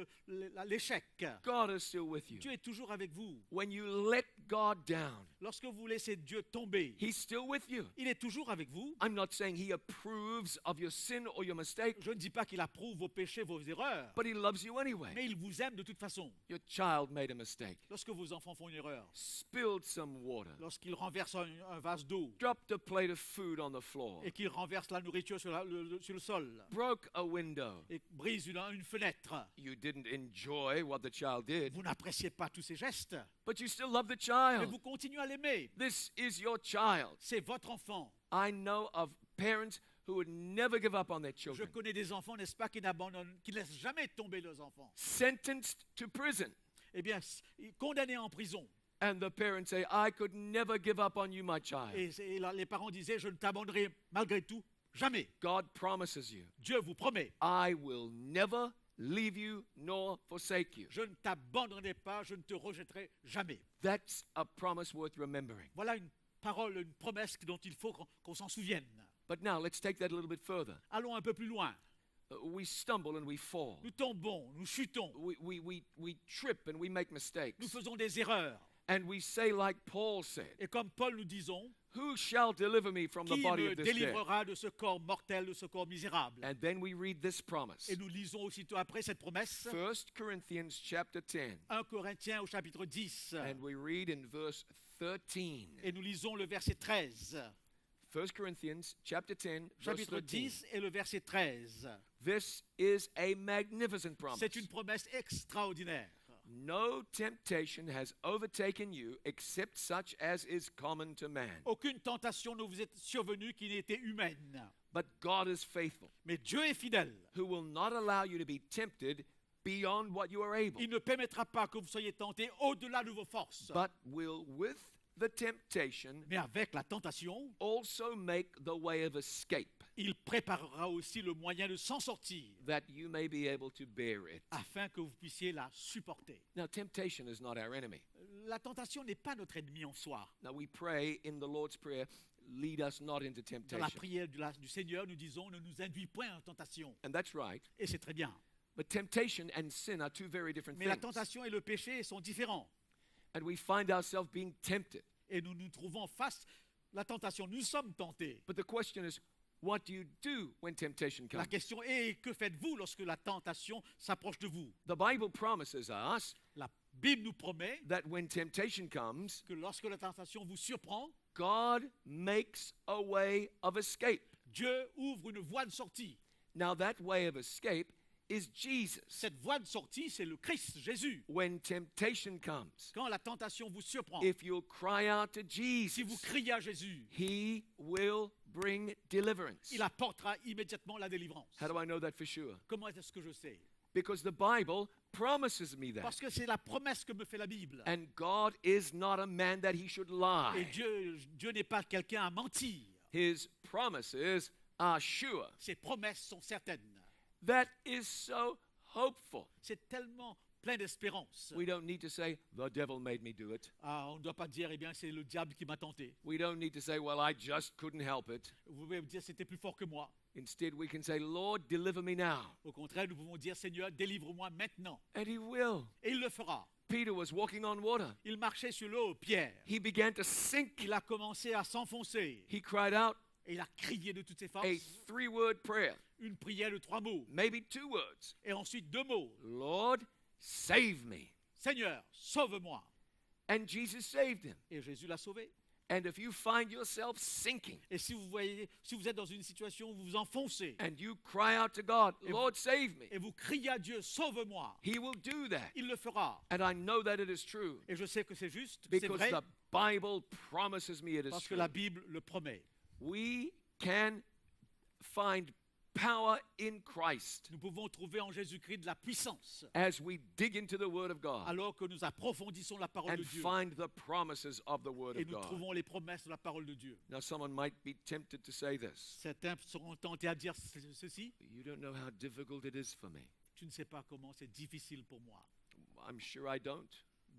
l'échec, God is still with you. Dieu est toujours avec vous. When you let God down, Lorsque vous laissez Dieu tomber, He's still with you. il est toujours avec vous. I'm not saying He approves of your sin or your mistake, Je ne dis pas qu'il approuve vos péchés, vos erreurs, but He loves you anyway. mais il vous aime de toute façon. Your child made a mistake, Lorsque vos enfants font une erreur, spilled some water, lorsqu'ils renversent un vase d'eau dropped a plate of food on the floor, et qu'ils renversent la nourriture sur le sol broke a window. et brisent une fenêtre, You didn't enjoy what the child did, vous n'appréciez pas tous ces gestes, but you still love the mais child. vous continuez à l'aimer. This is your child. C'est votre enfant. I know of parents who would never give up on their Je children, connais des enfants, n'est-ce pas, qui n'abandonnent, qui ne laissent jamais tomber leurs enfants. sentenced to prison, eh bien, condamné en prison. And the parents say, I could never give up on you, my child. Les parents disaient, je ne t'abandonnerai malgré tout jamais. God promises you, Dieu vous promet, I will never leave you nor forsake you. je ne t'abandonnerai pas, je ne te rejetterai jamais. That's a promise worth remembering. Voilà une parole, une promesse dont il faut qu'on s'en souvienne. But now let's take that a little bit further. Allons un peu plus loin. We stumble and we fall. Nous tombons, nous chutons, We trip and we make mistakes. nous faisons des erreurs. And we say like Paul said, Et comme Paul nous disons, who shall deliver me from the qui body me of this death? délivrera de ce corps mortel, de ce corps misérable? And then we read this promise. Et nous lisons aussitôt après cette promesse, 1 Corinthians chapter 10. 1 Corinthiens au chapitre 10. And we read in verse 13. Et nous lisons le verset 13. 1 Corinthians chapter 10, verse Chapitre 13. 10 et le verset 13. This is a magnificent promise. C'est une promesse extraordinaire. No temptation has overtaken you except such as is common to man. Aucune tentation ne vous est survenue qui n'ait été humaine. But God is faithful, Mais Dieu est fidèle. who will not allow you to be tempted beyond what you are able, Il ne permettra pas que vous soyez tentés au-delà de vos forces. but will with the temptation Mais avec la tentation, also make the way of escape, il préparera aussi le moyen de s'en sortir that you may be able to bear it. afin que vous puissiez la supporter. Now, temptation is not our enemy. La tentation n'est pas notre ennemi en soi. Now, we pray in the Lord's Prayer, lead us not into Dans la temptation. prière du Seigneur, nous disons, ne nous induis point en tentation. And that's right. Et c'est très bien. But temptation and sin are two very different Mais la things. tentation et le péché sont différents. And we find ourselves being tempted. Et nous nous trouvons face à la tentation. Nous sommes tentés. But the question is, what do you do when temptation La comes? question est, que faites-vous lorsque la tentation s'approche de vous? The Bible promises us La Bible nous promet that when temptation comes, que lorsque la tentation vous surprend, God makes a way of escape. Dieu ouvre une voie de sortie. Now, that way of escape is Jesus. Cette voie de sortie, c'est le Christ, Jésus. When temptation comes, Quand la tentation vous surprend, if you'll cry out to si vous Jesus, criez à Jésus, He will bring deliverance. il apportera immédiatement la délivrance. How do I know that for sure? Comment est-ce que je sais? Because the Bible promises me that. Parce que c'est la promesse que me fait la Bible. And God is not a man that he should Et lie. Dieu n'est pas quelqu'un à mentir. His promises are sure. Ses promesses sont certaines. That is so hopeful. C'est tellement plein d'espérance. We don't need to say, the devil made me do it. Ah, on ne doit pas dire, eh bien, c'est le diable qui m'a tenté. We don't need to say, well, I just couldn't help it. Vous pouvez me dire, c'était plus fort que moi. Instead, we can say, Lord, deliver me now. Au contraire, nous pouvons dire, Seigneur, délivre-moi maintenant. And he will. Et il le fera. Peter was walking on water. Il marchait sur l'eau, Pierre. He began to sink. Il a commencé à s'enfoncer. He cried out Et il a crié de toutes ses a forces. 3-word prayer, Une prière de 3 mots. maybe 2 words. Et ensuite 2 mots. Lord, save me. Seigneur, sauve-moi. And Jesus saved him. Et Jésus l'a sauvé. And if you find yourself sinking Et si vous êtes dans une situation où vous vous enfoncez, and you cry out to God, Lord, save me, et vous criez à Dieu, sauve-moi, he will do that. il le fera. And I know that it is true Et je sais que c'est juste, c'est because vrai, the Bible promises me it is parce que true. la Bible le promet. We can find power in Christ Nous pouvons trouver en Jésus-Christ de la puissance as we dig into the Word of God alors que nous approfondissons la parole and de Dieu find the promises of the Word et of nous God. trouvons les promesses de la parole de Dieu. Now, someone might be tempted to say this. Certains seront tentés à dire ceci. You don't know how difficult it is for me. Tu ne sais pas comment c'est difficile pour moi. I'm sure I don't,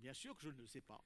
Bien sûr que je ne le sais pas,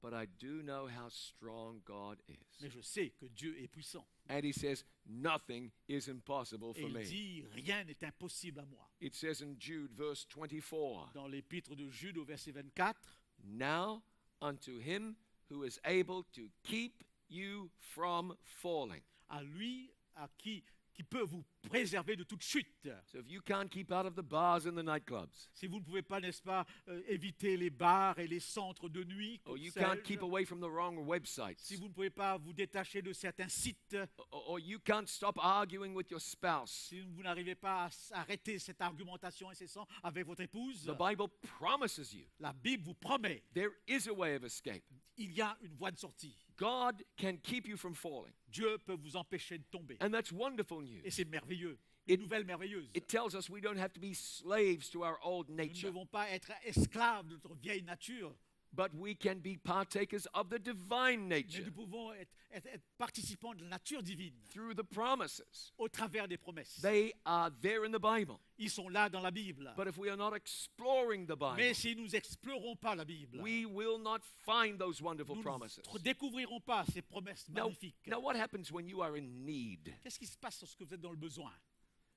but I do know how strong God is. mais je sais que Dieu est puissant. And he says, nothing is impossible Et for il me. dit, rien n'est impossible à moi. It says in Jude, verse 24, Dans l'épître de Jude au verset 24, now unto him who is able to keep you from falling. à lui à qui peut vous préserver de toute chute. So if you can't keep out of the bars and the nightclubs, Si vous ne pouvez pas, n'est-ce pas, éviter les bars et les centres de nuit, or comme you sais-je, can't keep away from the wrong websites, si vous ne pouvez pas vous détacher de certains sites, or you can't stop arguing with your spouse, si vous n'arrivez pas à arrêter cette argumentation incessante avec votre épouse, the Bible promises you la Bible vous promet, there is a way of escape. il y a une voie de sortie. God can keep you from falling. Dieu peut vous empêcher de tomber. And that's wonderful news. Et c'est merveilleux. une It- nouvelle merveilleuse. It tells us we don't have to be slaves to our old Nous ne nature, devons pas être esclaves de notre vieille nature, but we can be partakers of the divine mais nature nous pouvons être participants de la nature divine through the promises. au travers des promesses. They are there in the Bible. Ils sont là dans la Bible. But if we are not exploring the Bible, Mais si nous n'explorons pas la Bible, we will not find those wonderful nous promises. ne découvrirons pas ces promesses Now, magnifiques. now, what happens when you are in need? Qu'est-ce qui se passe lorsque vous êtes dans le besoin?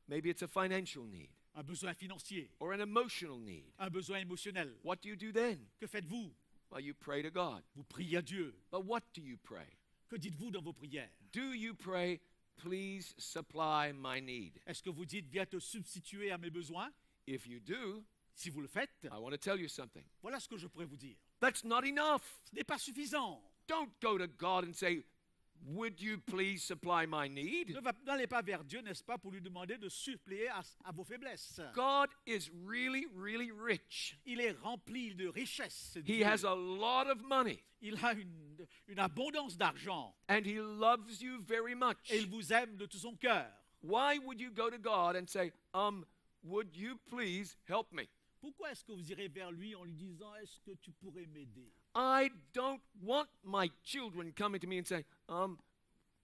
Maybe it's a financial need Un besoin financier, or an emotional need. un besoin émotionnel. What do you do then? Que faites-vous? Well, you pray to God. Vous priez à Dieu. But what do you pray? Que dites-vous dans vos prières? Do you pray, please supply my need? Est-ce que vous dites, viens te substituer à mes besoins? If you do, Si vous le faites, I want to tell you something. voilà ce que je pourrais vous dire. That's not enough. Ce n'est pas suffisant. Don't go to God and say, would you please supply my need? N'allez pas vers Dieu, n'est-ce pas, pour lui demander de suppléer à vos faiblesses. God is really, really rich. Il est rempli de richesses. He Dieu. has a lot of money Il a une abondance d'argent and he loves you very much. et il vous aime de tout son cœur. Why would you go to God and say, would you please help me? Pourquoi est-ce que vous irez vers lui en lui disant, est-ce que tu pourrais m'aider? I don't want my children coming to me and saying,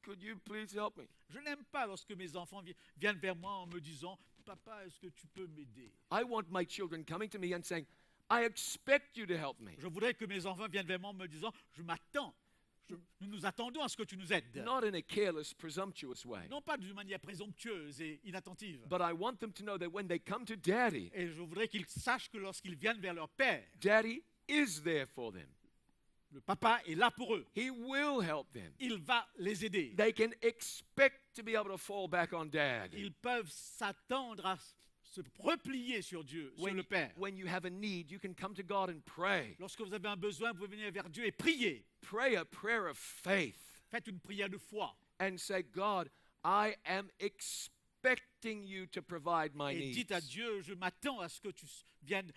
could you please help me? Je n'aime pas lorsque mes enfants viennent vers moi en me disant, papa, est-ce que tu peux m'aider? I want my children coming to me and saying, I expect you to help me. Je voudrais que mes enfants viennent vers moi en me disant, je m'attends. Nous nous attendons à ce que tu nous aides. Not in a careless, presumptuous way. Non pas d'une manière présomptueuse et inattentive. But I want them to know that when they come to Daddy, Et je voudrais qu'ils sachent que lorsqu'ils viennent vers leur père, Daddy is there for them. le papa est là pour eux. He will help them. Il va les aider. They can expect to be able to fall back on Dad. Ils peuvent s'attendre à se replier sur Dieu, sur le Père. When you have a need, you can come to God and pray. Lorsque vous avez un besoin, vous pouvez venir vers Dieu et prier. Pray a prayer of faith Faites une prière de foi. and say, God, I am expecting you to provide my Et needs. dites à Dieu, je m'attends à ce que tu viennes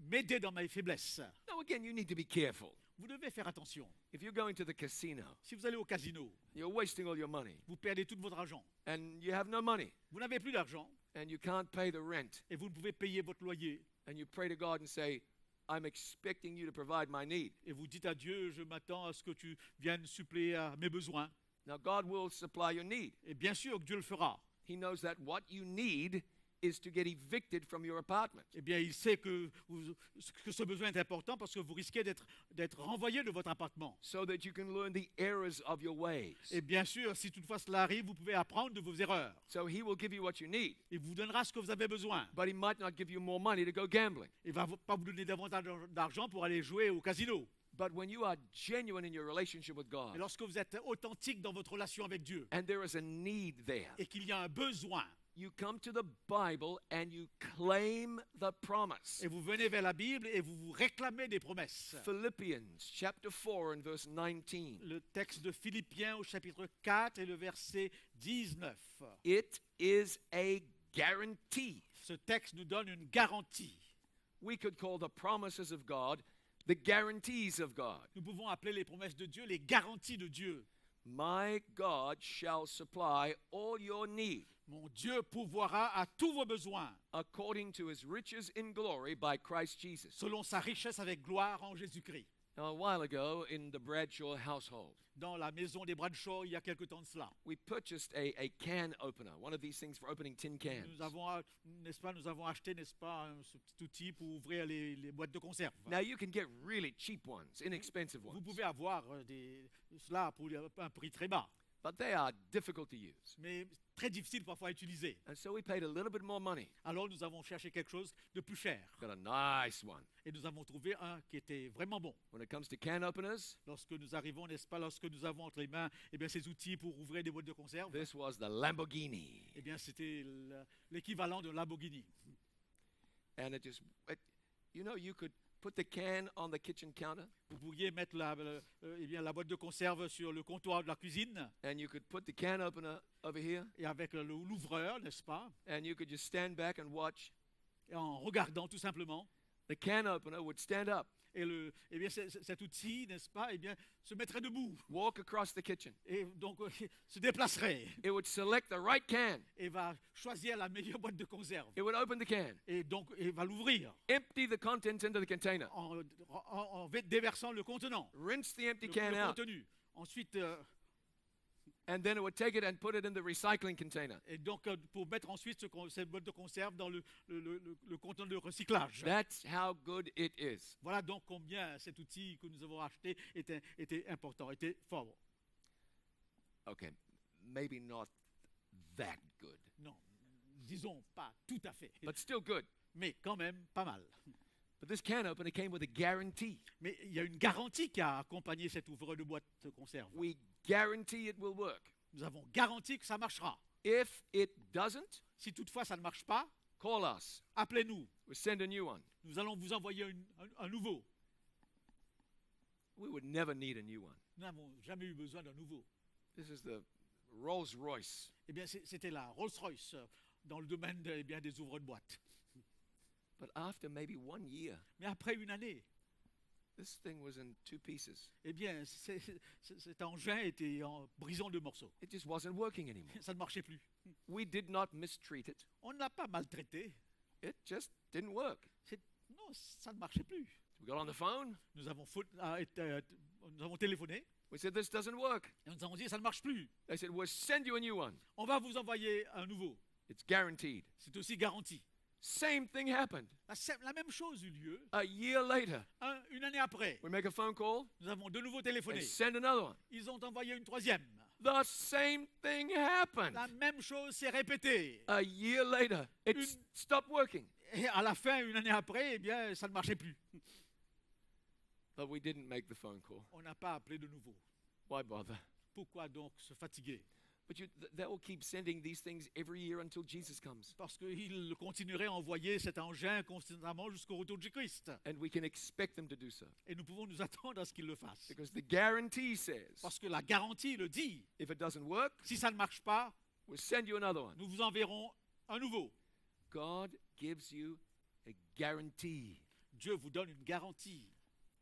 m'aider dans mes faiblesses. Now, again, you need to be careful. Vous devez faire attention. If you're going to the casino, Si vous allez au casino, you're wasting all your money, vous perdez tout votre argent. and you have no money, Vous n'avez plus d'argent and you can't pay the rent, et vous ne pouvez payer votre loyer. and you pray to God and say, I'm expecting you to provide my need. Et vous dites à Dieu, je m'attends à ce que tu viennes suppléer à mes besoins. Now, God will supply your need. Et bien sûr que Dieu le fera. He knows that what you need is to get evicted from your apartment. Eh bien, il sait que ce besoin est important parce que vous risquez d'être renvoyé de votre appartement. So that you can learn the errors of your ways. Et bien sûr, si toutefois cela arrive, vous pouvez apprendre de vos erreurs. So he will give you what you need, Il vous donnera ce que vous avez besoin. but he might not give you more money to go gambling. Il ne va pas vous donner davantage d'argent pour aller jouer au casino. But when you are genuine in your relationship with Et God, lorsque vous êtes authentique dans votre relation avec Dieu and there is a need there, et qu'il y a un besoin, you come to the Bible and you claim the promise. et vous venez vers la Bible et vous vous réclamez des promesses. Philippians chapter 4 and verse 19. Le texte de Philippiens au chapitre 4 et le verset 19. It is a guarantee. Ce texte nous donne une garantie. We could call the promises of God the guarantees of God. Nous pouvons appeler les promesses de Dieu les garanties de Dieu. My God shall supply all your need Mon Dieu pourvoira à tous vos besoins according to his riches in glory by Christ Jesus. selon sa richesse avec gloire en Jésus-Christ. Now, a while ago in the Bradshaw household, Dans la maison des Bradshaw, il y a quelque temps de cela, we purchased a can opener, one of these things for opening tin cans. nous avons, n'est-ce pas, nous avons acheté, n'est-ce pas, ce petit outil pour ouvrir les boîtes de conserve. Now, you can get really cheap ones, inexpensive Vous ones, pouvez avoir cela pour un prix très bas, but they are difficult to use. mais très difficile parfois à utiliser. And so we paid a little bit more money, Alors nous avons cherché quelque chose de plus cher got a nice one. et nous avons trouvé un qui était vraiment bon. When it comes to can openers, Lorsque nous arrivons, n'est-ce pas, lorsque nous avons entre les mains ces outils pour ouvrir des boîtes de conserve, this was the Lamborghini. eh bien c'était l'équivalent de Lamborghini. And you could put the can on the kitchen counter, Vous pourriez mettre la boîte de conserve sur le comptoir de la cuisine and you could put the can opener over here, et avec l'ouvreur, n'est-ce pas, and you could just stand back and watch. et en regardant tout simplement, The can opener would stand up, et eh bien, cet outil, n'est-ce pas, eh bien, se mettrait debout walk across the kitchen. et donc se déplacerait It would select the right can. et va choisir la meilleure boîte de conserve It would open the can, et donc il va l'ouvrir empty the contents into the container, en déversant le contenant, rinse the empty le can out, contenu. Ensuite, and then it would take it and put it in the recycling container. et donc pour mettre ensuite cette boîte de conserve dans le contenant de recyclage. That's how good it is. Voilà donc combien cet outil que nous avons acheté était important, était fort. Okay, maybe not that good, Non, disons pas tout à fait, but still good. mais quand même pas mal. But this can opener came with a guarantee. Mais il y a une garantie qui a accompagné cet ouvreur de boîte de conserve. We guarantee it will work. Nous avons garanti que ça marchera. If it doesn't, Si toutefois ça ne marche pas, call us. appelez-nous. We'll send a new one. Nous allons vous envoyer un nouveau. We would never need a new one. Nous n'avons jamais eu besoin d'un nouveau. This is the Rolls Royce. Eh bien, c'était la Rolls-Royce dans le domaine eh bien, des ouvreurs de boîte. But after maybe 1 year, Mais après une année, this thing was in 2 pieces. eh bien, cet engin était en brisant de morceaux. It just wasn't working anymore. Ça ne marchait plus. We did not mistreat it. On ne l'a pas maltraité. It just didn't work. Non, ça ne marchait plus. We got on the phone. Nous avons téléphoné We said, this doesn't work. et nous avons dit ça ne marche plus. They said, we'll send you a new one. On va vous envoyer un nouveau. It's guaranteed. C'est aussi garanti. Same thing happened. La même chose eut lieu. A year later, Une année après, we make a phone call nous avons de nouveau and téléphoné. send another one. Ils ont envoyé une troisième. The same thing happened. La même chose s'est répétée. A year later, it stopped working. Et à la fin, une année après, eh bien, ça ne marchait plus. But we didn't make the phone call. On n'a pas appelé de nouveau. Why bother? Pourquoi donc se fatiguer? But they will keep sending these things every year until Jesus comes. Parce qu'il continuerait à envoyer cet engin constamment jusqu'au retour de Jésus-Christ. And we can expect them to do so. Et nous pouvons nous attendre à ce qu'il le fasse. Because the guarantee says, Parce que la garantie le dit. if it doesn't work, Si ça ne marche pas, we'll send you another one. nous vous enverrons un nouveau. God gives you a guarantee. Dieu vous donne une garantie.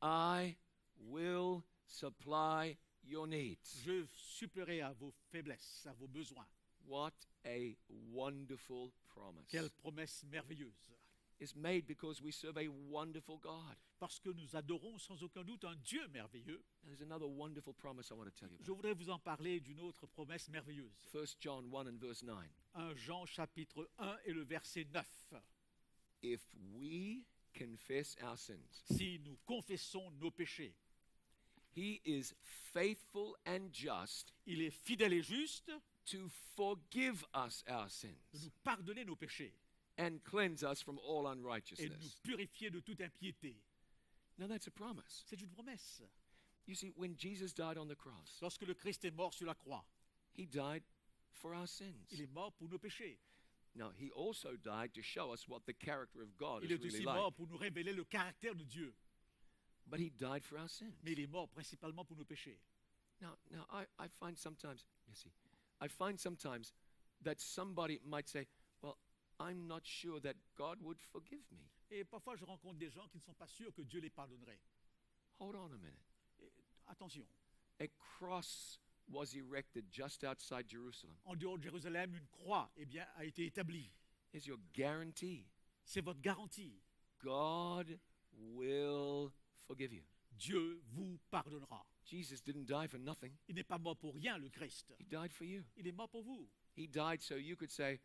I will supply your needs. Je suppléerai à vos faiblesses, à vos besoins. What a wonderful promise. Quelle promesse merveilleuse. It's made because we serve a wonderful God. Parce que nous adorons sans aucun doute un Dieu merveilleux. There's another wonderful promise I want to tell you Je about. voudrais vous en parler d'une autre promesse merveilleuse. 1 John 1 and verse 9. 1 Jean chapitre 1 et le verset 9. If we confess our sins, Si nous confessons nos péchés, he is faithful and just il est fidèle et juste to forgive us our de sins nous pardonner nos péchés and cleanse us from all et de nous unrighteousness. purifier de toute impiété. Now that's a promise. C'est une promesse. You see, when Jesus died on the cross, Lorsque le Christ est mort sur la croix, he died for our sins. il est mort pour nos péchés. Now, he also died to show us what the character of God Il is est really aussi like. mort pour nous révéler le caractère de Dieu. But he died for our sins. Mais il est mort principalement pour nos péchés. Now I find sometimes, I find sometimes that somebody might say, well, I'm not sure that God would forgive me. Et parfois, je rencontre des gens qui ne sont pas sûrs que Dieu les pardonnerait. Hold on a minute. Et attention, A cross was erected just outside Jerusalem. en dehors de Jérusalem, une croix eh bien, a été établie. It's your guarantee. C'est votre garantie. God will forgive you. Dieu vous pardonnera. Jesus didn't die for nothing. Il n'est pas mort pour rien, le Christ. He died for you. Il est mort pour vous. He died so you could say,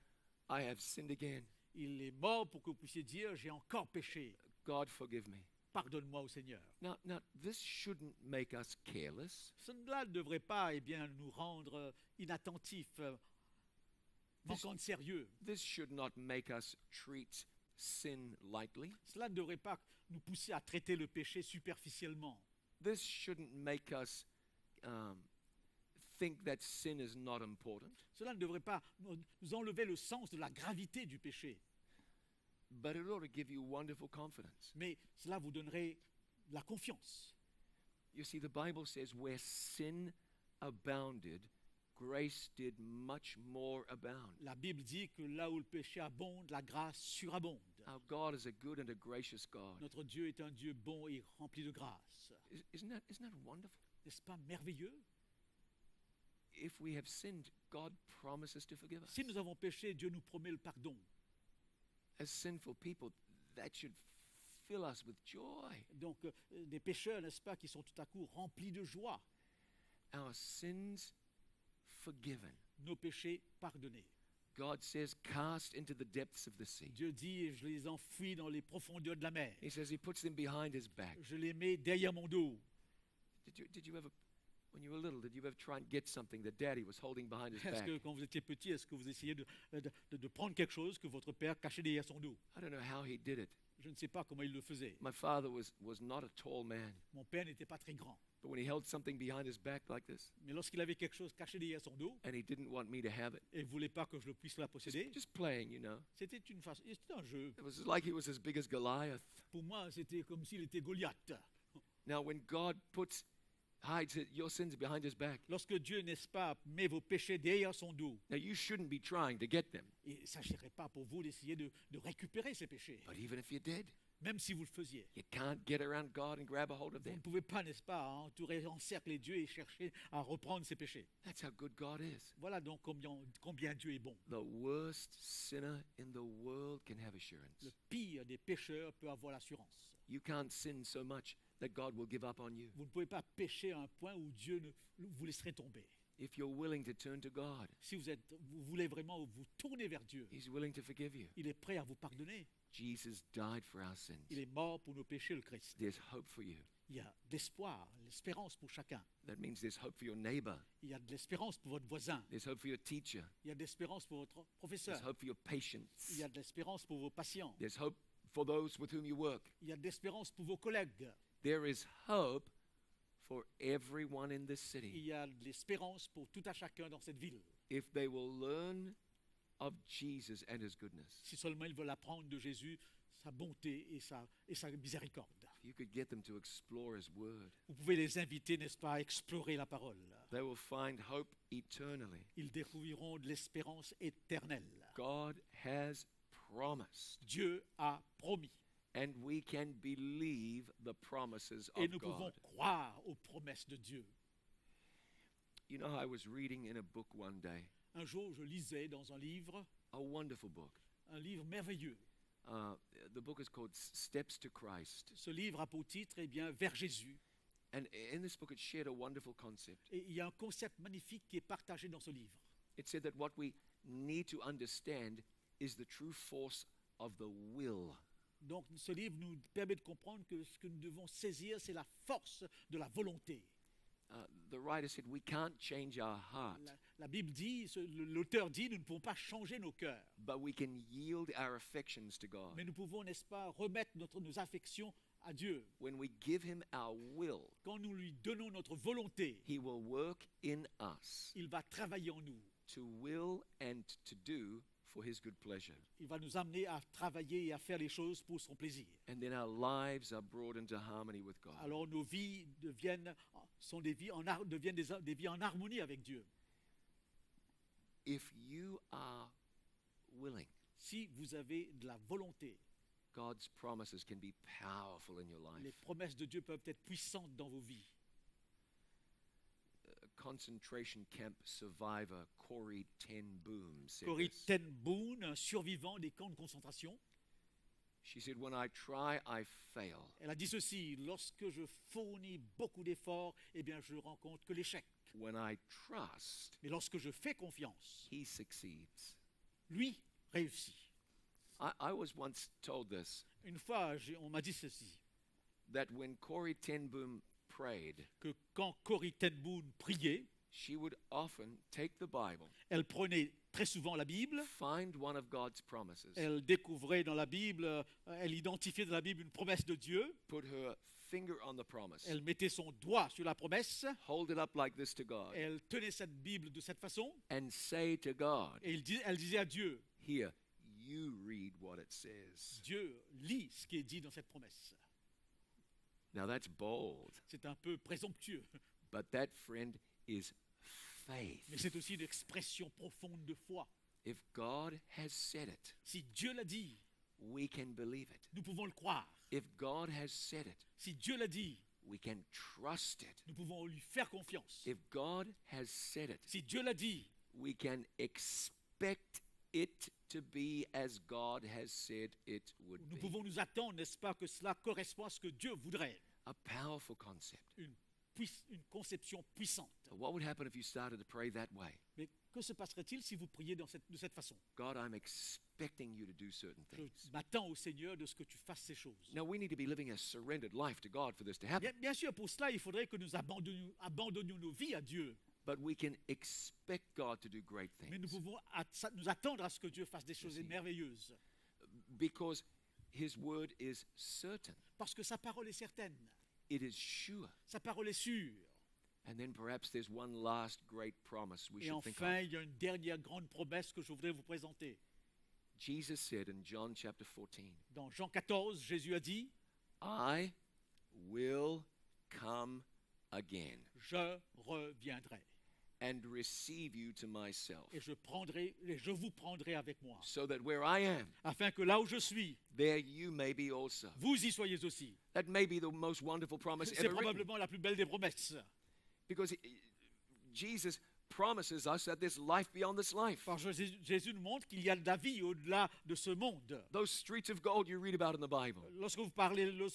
I have sinned again. Il est mort pour que vous puissiez dire, j'ai encore péché. God forgive me. Pardonne-moi au Seigneur. Now, this shouldn't make us careless. Cela ne devrait pas eh bien, nous rendre inattentifs, manquant de sérieux. This should not make us treat sin lightly. Cela ne devrait pas nous pousser à traiter le péché superficiellement. This shouldn't make us think that sin is not important. Cela ne devrait pas nous enlever le sens de la gravité du péché. But it ought to give you wonderful confidence. Mais cela vous donnerait la confiance. You see, the Bible says where sin abounded, grace did much more abound. La Bible dit que là où le péché abonde, la grâce surabonde. Our God is a good and a gracious God. Notre Dieu est un Dieu bon et rempli de grâce. Isn't that wonderful? N'est-ce pas merveilleux? If we have sinned, God promises to forgive us. Si nous avons péché, Dieu nous promet le pardon. As sinful people, that should fill us with joy. Donc, des pécheurs, n'est-ce pas, qui sont tout à coup remplis de joie. Our sins forgiven. Nos péchés pardonnés. God says, cast into the depths of the sea. Dieu dit, je les enfouis dans les profondeurs de la mer. He says he puts them behind his back. Je les mets derrière mon dos. Did you ever, when you were little, did you ever try and get something that daddy was holding behind his Est-ce back? que quand vous étiez petit, est-ce que vous essayez de prendre quelque chose que votre père cachait derrière son dos? I don't know how he did it. Je ne sais pas comment il le faisait. My father was not a tall man, Mon père n'était pas très grand. but when he held something behind his back like this, Mais lorsqu'il avait quelque chose caché derrière son dos and he didn't want me to have it, et ne voulait pas que je le puisse la posséder, just playing, you know. c'était une façon, c'était un jeu. It was like he was as big as Goliath. Pour moi, c'était comme s'il était Goliath. Now, when God hides your sins behind his back, Lorsque Dieu, n'est-ce pas, met vos péchés derrière son dos, now you shouldn't be trying to get them. il ne s'agirait pas pour vous d'essayer de récupérer ces péchés, But even if you did, même si vous le faisiez. you can't get around God and grab a hold of Vous ne them. pouvez pas, n'est-ce pas, encercler Dieu et chercher à reprendre ses péchés. That's how good God is. Voilà donc combien Dieu est bon. The worst sinner in the world can have Le assurance. pire des pécheurs peut avoir l'assurance. You can't sin so much that God will give up on you. Vous ne pouvez pas pécher à un point où Dieu vous laisserait tomber. If you're willing to turn to God, Si vous voulez vraiment vous tourner vers Dieu, He's willing to forgive you. il est prêt à vous pardonner. Jesus died for our sins. Il est mort pour nos péchés, le Christ. There's hope for you. Il y a de l'espoir, l'espérance pour chacun. That means there's hope for your neighbor. Il y a de l'espérance pour votre voisin. There's hope for your teacher. Il y a de l'espérance pour votre There's professeur. hope for your Il patients. y a de l'espérance pour vos patients. There's hope for those with whom you work. Il y a de l'espérance pour vos collègues. There is hope for everyone in this Il city y a de l'espérance pour tout à chacun dans cette ville. if they will learn of Jesus and his goodness. Si seulement ils veulent apprendre de Jésus, sa bonté et sa miséricorde. If you could get them to explore his word, Vous pouvez les inviter, n'est-ce pas, à explorer la parole. they will find hope eternally. Ils découvriront de l'espérance éternelle. God has promised, Dieu a promis. and we can believe the promises Et of nous pouvons God. croire aux promesses de Dieu. You know, I was reading in a book one day, Un jour, je lisais dans un livre un livre merveilleux. The book is called Steps to Christ. Ce livre a pour titre, eh bien, Vers Jésus. And in this book, it shared a wonderful concept. Et il y a un concept magnifique qui est partagé dans ce livre. It said that what we need to understand is the true force of the will. Donc, ce livre nous permet de comprendre que ce que nous devons saisir, c'est la force de la volonté. The writer said we can't change our heart, La Bible dit, l'auteur dit, nous ne pouvons pas changer nos cœurs. but we can yield our affections to God. Mais nous pouvons, n'est-ce pas, remettre nos affections à Dieu. When we give him our will, Quand nous lui donnons notre volonté, he will work in us il va travailler en nous. to will and to do for his good pleasure. Il va nous amener à travailler et à faire les choses pour son plaisir. And then our lives are brought into harmony with God. Alors nos vies deviennent des vies en harmonie avec Dieu. If you are willing, Si vous avez de la volonté, God's promises can be powerful in your les life. promesses de Dieu peuvent être puissantes dans vos vies. Concentration camp survivor Corrie ten Boom said Corrie this. ten Boom, un survivant des camps de concentration, She said, when I try, I fail. elle a dit ceci: lorsque je fournis beaucoup d'efforts, eh bien je rencontre que l'échec. When I trust, Mais lorsque je fais confiance, he succeeds. lui réussit. I was once told this, Une fois, on m'a dit ceci, that when Corrie ten Boom prayed, que quand Corrie ten Boom priait, she would often take the Bible, elle prenait très souvent la Bible, find one of God's promises, elle découvrait dans la Bible, elle identifiait dans la Bible une promesse de Dieu, put her finger on the promise, elle mettait son doigt sur la promesse, hold it up like this to God, elle tenait cette Bible de cette façon, and say to God, et elle disait à Dieu: here, you read what it says. Dieu, lis ce qui est dit dans cette promesse. Now that's bold, C'est un peu présomptueux, but that, friend, is faith. mais c'est aussi une expression profonde de foi. If God has said it, Si Dieu l'a dit, we can believe it. nous pouvons le croire. If God has said it, Si Dieu l'a dit, we can trust it. nous pouvons lui faire confiance. If God has said it, Si Dieu l'a dit, we can expect it to be as God has said it would nous be. pouvons nous attendre, n'est-ce pas, que cela correspond à ce que Dieu voudrait. A powerful concept. Une conception puissante. What would happen if you started to pray that way? Mais que se passerait-il si vous priez de cette façon? God, I'm expecting you to do certain Je things. m'attends au Seigneur de ce que tu fasses ces choses. Now, we need to be living a surrendered life to God for this to happen. Bien sûr, pour cela, il faudrait que nous abandonnions nos vies à Dieu. But we can expect God to do great Mais nous things pouvons nous attendre à ce que Dieu fasse des choses Merci. merveilleuses. because His word is certain. Parce que sa parole est certaine. It is sure. Sa parole est sûre. And then perhaps there's one last great promise we Et should think enfin, of. il y a une dernière grande promesse que je voudrais vous présenter. Jesus said in John chapter 14, Dans Jean 14, Jésus a dit, I will come again je reviendrai and receive you to myself, et je vous prendrai avec moi, so that where I am, afin que là où je suis, there you may be also. vous y soyez aussi. That may be the most wonderful promise C'est ever written, probablement la plus belle des promesses. because Jesus promises us that there's life beyond this life. Parce que Jésus nous montre qu'il y a de la vie au-delà de ce monde. Those streets of gold you read about in the Bible, Lorsque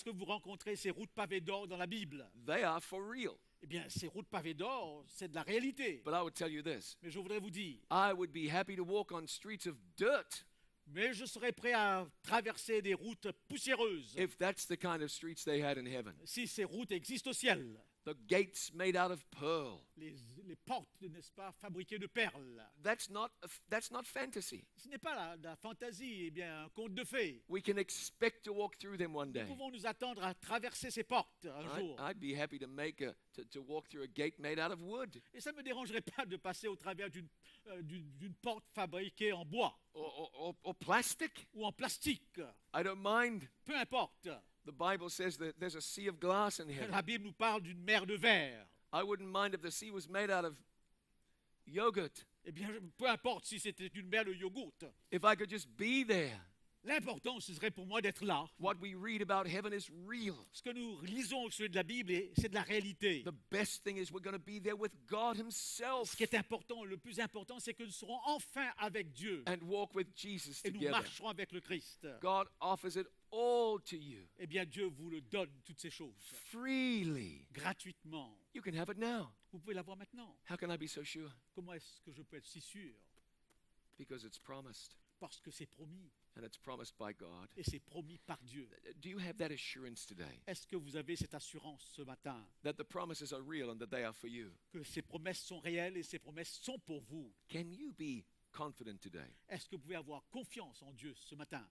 vous rencontrez ces routes pavées d'or dans la Bible, they are for real. eh bien, ces routes pavées d'or, c'est de la réalité. But I would tell you this, Mais je voudrais vous dire, I would be happy to walk on streets of dirt mais je serais prêt à traverser des routes poussiéreuses if that's the kind of streets they had in heaven. si ces routes existent au ciel. The gates made out of pearl. Les portes, n'est-ce pas, fabriquées de perles. That's not fantasy. Ce n'est pas la fantaisie, eh bien, un conte de fées. We can expect to walk through them one Nous day. pouvons nous attendre à traverser ces portes un jour. I'd be happy to to walk through a gate made out of wood Et ça ne me dérangerait pas de passer au travers d'une porte fabriquée en bois or plastic. ou en plastique. I don't mind. Peu importe. The Bible says that there's a sea of glass in heaven. La Bible nous parle d'une mer de verre. I wouldn't mind if the sea was made out of yogurt. Eh bien, peu importe si c'était une mer de yogourt. If I could just be there. L'important, ce serait pour moi d'être là. What we read about heaven is real. Ce que nous lisons au sujet de la Bible, c'est de la réalité. The best thing is we're going to be there with God Himself Ce qui est important, le plus important, c'est que nous serons enfin avec Dieu and walk with Jesus et nous together. marcherons avec le Christ. God offers it all to you Eh bien, Dieu vous le donne, toutes ces choses, freely. gratuitement. You can have it now. Vous pouvez l'avoir maintenant. How can I be so sure? Comment est-ce que je peux être si sûr? Because it's promised, Parce que c'est promis. and it's promised by God. Et c'est promis par Dieu. Do you have that assurance today Est-ce que vous avez cette assurance ce matin that the promises are real and that they are for you? que ces promesses sont réelles et ces promesses sont pour vous? Can you be confident today Est-ce que vous pouvez avoir confiance en Dieu ce matin?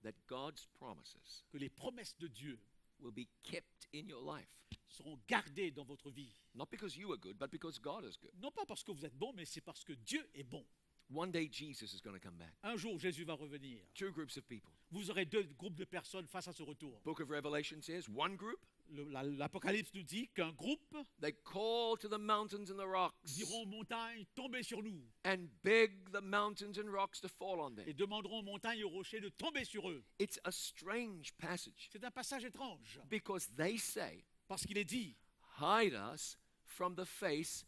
that God's promises Que les promesses de Dieu will be kept in your life? seront gardées dans votre vie. Not because you are good, but because God is good. Non pas parce que vous êtes bon, mais c'est parce que Dieu est bon. One day Jesus is going to come back. Un jour, Jésus va revenir. Two groups of people. Vous aurez deux groupes de personnes face à ce retour. Book of Revelation says one group, L'Apocalypse nous dit qu'un groupe they call to the mountains and the rocks diront aux montagnes, tombez sur nous, and beg the mountains and rocks to fall on them. et demanderont aux montagnes et aux rochers de tomber sur eux. It's a strange passage C'est un passage étrange, because they say, parce qu'il est dit, hide us from the face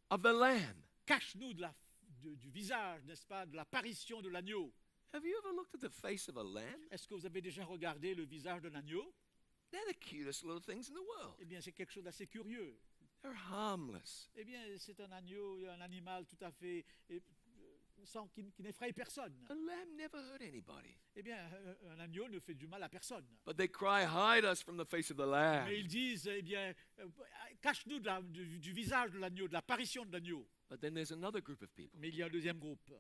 of the Lamb. cache-nous du visage, n'est-ce pas, de l'apparition de l'agneau. Have you ever looked at the face of a lamb? Est-ce que vous avez déjà regardé le visage de l'agneau? They're the cutest little things in the world. Eh bien, c'est quelque chose d'assez curieux. They're harmless. Eh bien, c'est un agneau, un animal tout à fait qui n'effraie personne. A lamb never hurt anybody. Eh bien, un agneau ne fait du mal à personne. But they cry, hide us from the face of the lamb. Mais ils disent, eh bien, cache-nous du visage de l'agneau, de l'apparition de l'agneau. But then there's another group of people. Mais il y a un deuxième groupe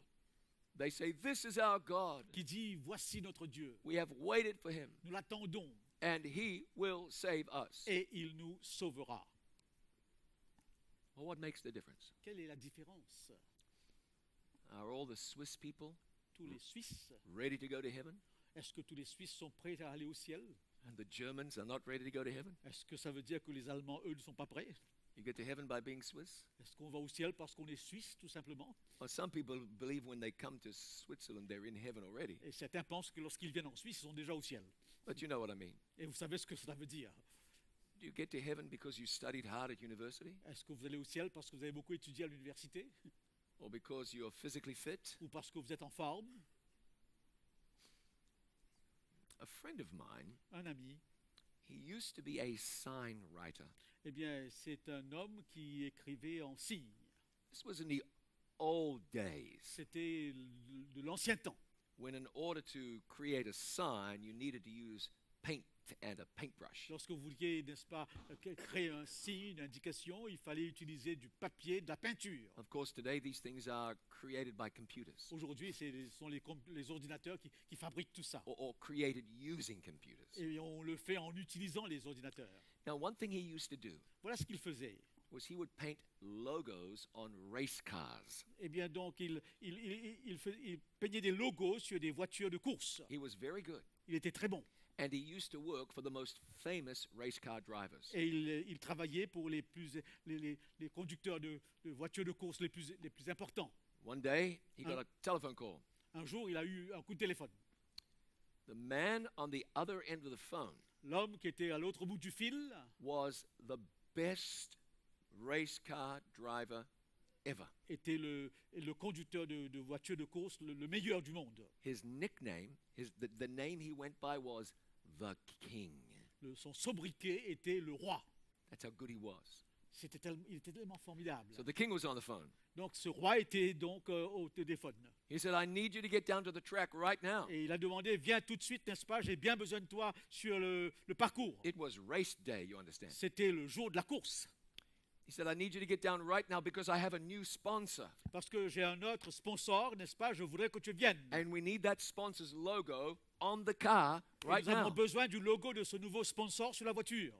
They say, this is our God. qui dit, voici notre Dieu. We have waited for him, Nous l'attendons and he will save us. et il nous sauvera. Well, what makes the difference? Quelle est la différence? Are all the Swiss people Tous les Suisses, ready to go to heaven? est-ce que tous les Suisses sont prêts à aller au ciel? And the Germans are not ready to go to heaven? Est-ce que ça veut dire que les Allemands, eux, ne sont pas prêts? You get to heaven by being Swiss? Est-ce qu'on va au ciel parce qu'on est suisse, tout simplement? Well, some people believe when they come to Switzerland, they're in heaven already. Et certains pensent que lorsqu'ils viennent en Suisse, ils sont déjà au ciel. But you know what I mean. Et vous savez ce que cela veut dire? Do you get to heaven because you studied hard at university? Est-ce que vous allez au ciel parce que vous avez beaucoup étudié à l'université? Or because you're physically fit? Ou parce que vous êtes en forme? A friend of mine, Un ami, he used to be a sign writer. eh bien, c'est un homme qui écrivait en signes. This was in the old days C'était de l'ancien temps. when, in order to create a sign, you needed to use paint and a paintbrush. Lorsque vous vouliez, n'est-ce pas, créer un signe, une indication, il fallait utiliser du papier, de la peinture. Of course, today these things are created by computers Aujourd'hui, ce sont les ordinateurs qui fabriquent tout ça. or created using computers. Et on le fait en utilisant les ordinateurs. Now, one thing he used to do Voilà ce qu'il faisait. was he would paint logos on race cars. Eh bien, donc, il peignait des logos sur des voitures de course. He was very good. Il était très bon. And he used to work for the most famous race car drivers. Et il travaillait pour les conducteurs de voitures de course les plus importants. One day, he got a telephone call. Un jour, il a eu un coup de téléphone. The man on the other end of the phone L'homme qui était à l'autre bout du fil was the best race car driver ever. était le conducteur de voitures de course le meilleur du monde. His nickname, the name he went by was the King. Son sobriquet était le roi. That's how good he was. Il était tellement formidable. So the king was on the phone. Donc ce roi était donc au téléphone. He said, I need you to get down to the track right now. Et il a demandé, viens tout de suite, n'est-ce pas, j'ai bien besoin de toi sur le parcours. It was race day, you understand. C'était le jour de la course. He said, I need you to get down right now because I have a new sponsor. Parce que j'ai un autre sponsor, n'est-ce pas, je voudrais que tu viennes. And we need that sponsor's logo on the car Et right nous avons now. besoin du logo de ce nouveau sponsor sur la voiture.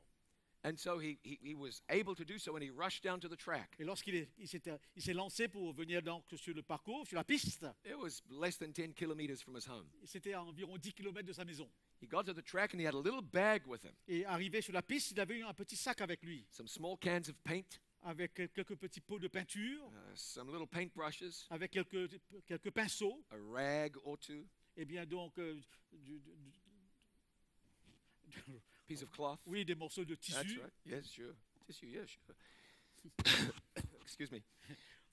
And so he was able to do so and he rushed down to the track. Et lorsqu'il s'est lancé pour venir donc sur le parcours, sur la piste, It was less than 10 kilometers from his home. c'était à environ 10 km de sa maison. He got to the track and he had a little bag with him. Et arrivé sur la piste, il avait un petit sac avec lui, Some small cans of paint, avec quelques petits pots de peinture, some little paintbrushes, avec quelques pinceaux, a rag or two, et bien donc, piece of cloth. oui, des morceaux de That's tissu. right. Yes, sure. Tissue, yeah, sure. Excuse me.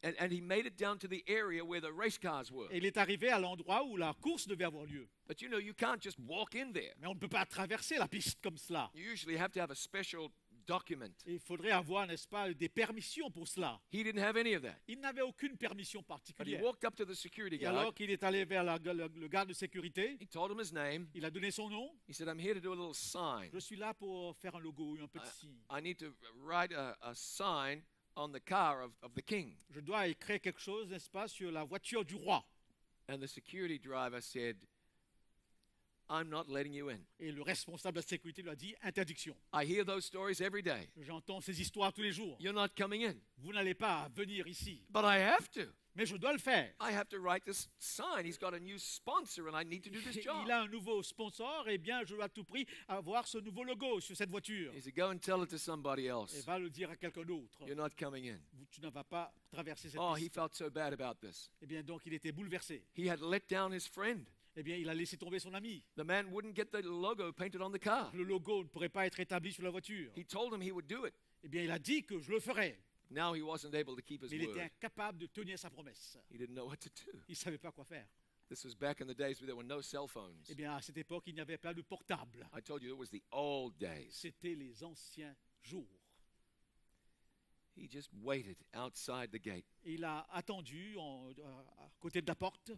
And he made it down to the area where the race cars were. Et il est arrivé à l'endroit où la course devait avoir lieu. But you know, you can't just walk in there. Mais on ne peut pas traverser la piste comme cela. You usually have to have a special document. Il faudrait avoir, n'est-ce pas, des permissions pour cela. He didn't have any of that. Il n'avait aucune permission But he particulière. walked up to the security Et alors guard. qu'il est allé vers le garde de sécurité, He told him his name. il a donné son nom. He said, I'm here to do a little sign. Je suis là pour faire un logo, un petit signe. I need to write a sign on the car of the king. Je dois écrire quelque chose, n'est-ce pas, sur la voiture du roi. And the security driver said, I'm not letting you in. Et le responsable de la sécurité lui a dit interdiction. I hear those stories every day. J'entends ces histoires tous les jours. You're not coming in. Vous n'allez pas venir ici. But I have to. Mais je dois le faire. I have to write this sign. He's got a new sponsor and I need to do this job. Il a un nouveau sponsor, et bien je dois à tout prix avoir ce nouveau logo sur cette voiture. He said, go and tell it to somebody Et else. va le dire à quelqu'un d'autre. You're not coming in. Tu ne vas pas traverser cette Oh, he piste. felt so bad about this. Eh bien donc il était bouleversé. He had let down his friend. Eh bien il a laissé tomber son ami. The man wouldn't get the logo painted on the car. Le logo ne pourrait pas être établi sur la voiture. He told him he would do it. Eh bien il a dit que je le ferais. Now he wasn't able to keep his Mais il était word. incapable de tenir sa promesse. He didn't know what to do. Il ne savait pas quoi faire. This was back in the days where there were no cell phones. Eh bien à cette époque il n'y avait pas de portable. I told you it was the old days. C'était les anciens jours. He just waited outside the gate. Et il a attendu à côté de la porte.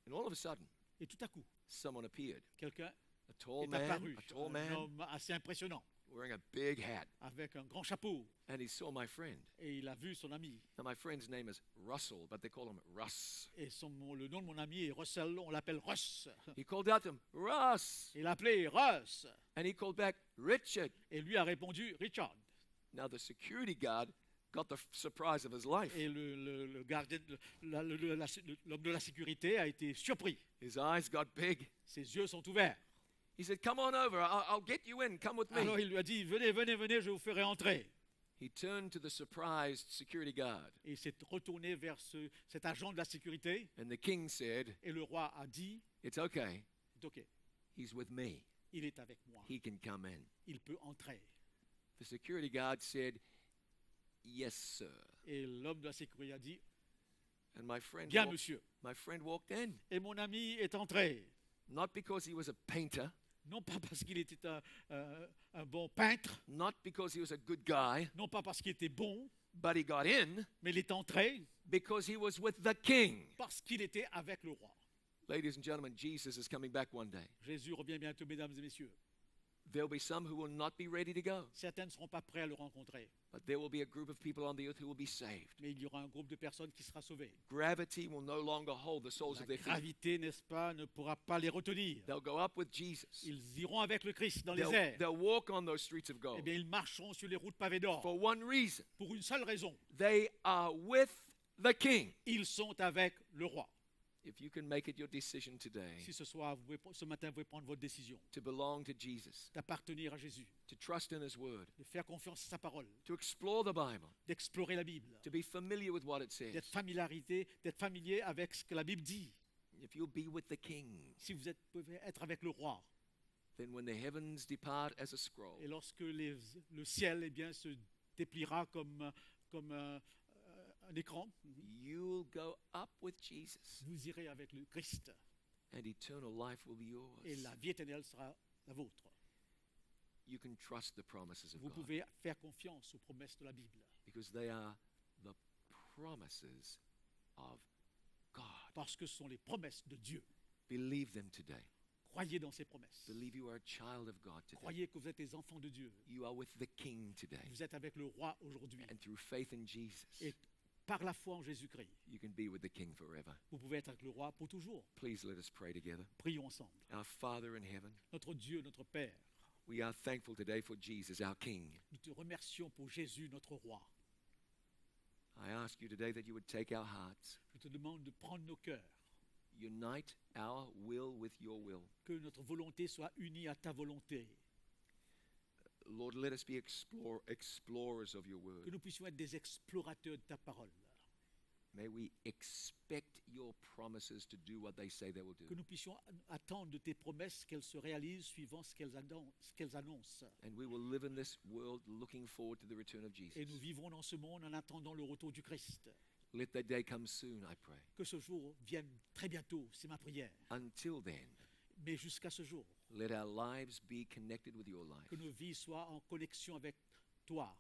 And all of a sudden, Et tout à coup, someone appeared. quelqu'un A tall est man, apparu. a tall Un man homme assez impressionnant, wearing a big hat. avec un grand chapeau. And he saw my friend. Et il a vu son ami. Now, my friend's name is Russell, but they call him Russ. Et le nom de mon ami est Russell, on l'appelle Russ. He called out to him, Russ! Il l'a appelé Russ. And he called back, Richard. Et lui a répondu Richard. Now, the security guard got the surprise of his life. Et le gardien, l'homme de la sécurité a été surpris. His eyes got big. Ses yeux sont ouverts. He said, "Come on over. I'll get you in. Come with Alors me." il lui a dit, venez, venez, venez, je vous ferai entrer. He turned to the surprised security guard, Et il s'est retourné vers cet agent de la sécurité. and the king said, Et le roi a dit, "It's okay. c'est OK, He's with me. il est avec moi, He can come in." il peut entrer. The security guard said, "Yes, sir." Et l'homme de la sécurité a dit, And my friend, bien walked, monsieur. my friend walked in, Et mon ami est entré. not because he was a painter, Non pas parce qu'il était un bon peintre, not because he was a good guy, non pas parce qu'il était bon, but he got in mais il est entré because he was with the king. parce qu'il était avec le roi. Ladies and gentlemen, Jesus is coming back one day. Jésus revient bientôt, mesdames et messieurs. There'll be some who will not be ready to go, Certains ne seront pas prêts à le rencontrer, but there will be a group of people on the earth who will be saved. mais il y aura un groupe de personnes qui sera sauvé. Gravity will no longer hold the soles La of their feet. gravité, n'est-ce pas, ne pourra pas les retenir. They'll go up with Jesus. Ils iront avec le Christ dans les They'll, airs. they'll walk on those streets of Eh gold bien, ils marcheront sur les routes pavées d'or for one reason. pour une seule raison. They are with the king. Ils sont avec le roi. If you can make it your decision today Si ce matin, vous pouvez prendre votre décision to belong to Jesus, d'appartenir à Jésus, to trust in his word, de faire confiance à sa parole, to explore the Bible, d'explorer la Bible, to be familiar with what it d'être says, d'être familier avec ce que la Bible dit. if you'll be with the king, Si vous pouvez être avec le roi, then when the heavens depart as a scroll, et lorsque le ciel eh bien, se dépliera comme un écran, you'll go up with Jesus, vous irez avec le Christ and eternal life will be yours. et la vie éternelle sera la vôtre. You can trust the promises of Vous God pouvez faire confiance aux promesses de la Bible because they are the promises of God. parce que ce sont les promesses de Dieu. Believe them today. Croyez dans ces promesses. Believe you are a child of God today. Croyez que vous êtes des enfants de Dieu. You are with the king today. Vous êtes avec le roi aujourd'hui. And through faith in Jesus, Et par la foi en Jésus-Christ, you can be with the king forever. vous pouvez être avec le roi pour toujours. Please let us pray together. Prions ensemble. Our Father in heaven, Notre Dieu, notre Père, we are thankful today for Jesus, our King. nous te remercions pour Jésus, notre roi. I ask you today that you would take our hearts, Je te demande de prendre nos cœurs, unite our will with your will. que notre volonté soit unie à ta volonté, Lord, let us be explorers of your que word. nous puissions être des explorateurs de ta parole, May we expect your promises to do what they say they will que do. nous puissions attendre de tes promesses qu'elles se réalisent suivant ce qu'elles annoncent. And we will live in this world looking forward to the return of Et nous Jesus. vivrons dans ce monde en attendant le retour du Christ. Let that day come soon, I pray. Que ce jour vienne très bientôt, c'est ma prière. Until then, Mais jusqu'à ce jour, let our lives be connected with your life que nos vies soient en connexion avec toi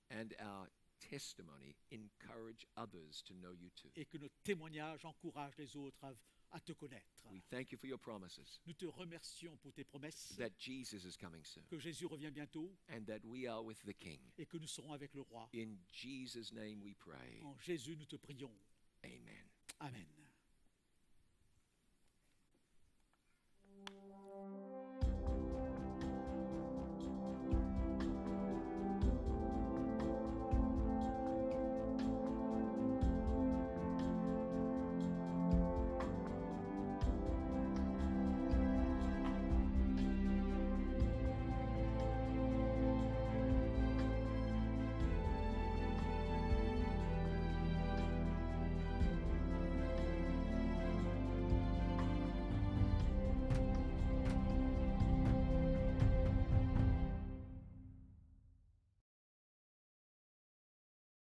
and our testimony encourage others to know you too. et que notre témoignage encourage les autres à te connaître. We thank you for your promises Nous te remercions pour tes promesses, that Jesus is coming soon que Jésus revient bientôt and that we are with the King. et que nous serons avec le roi. In Jesus' name we pray. En Jésus, nous te prions. Amen. Amen.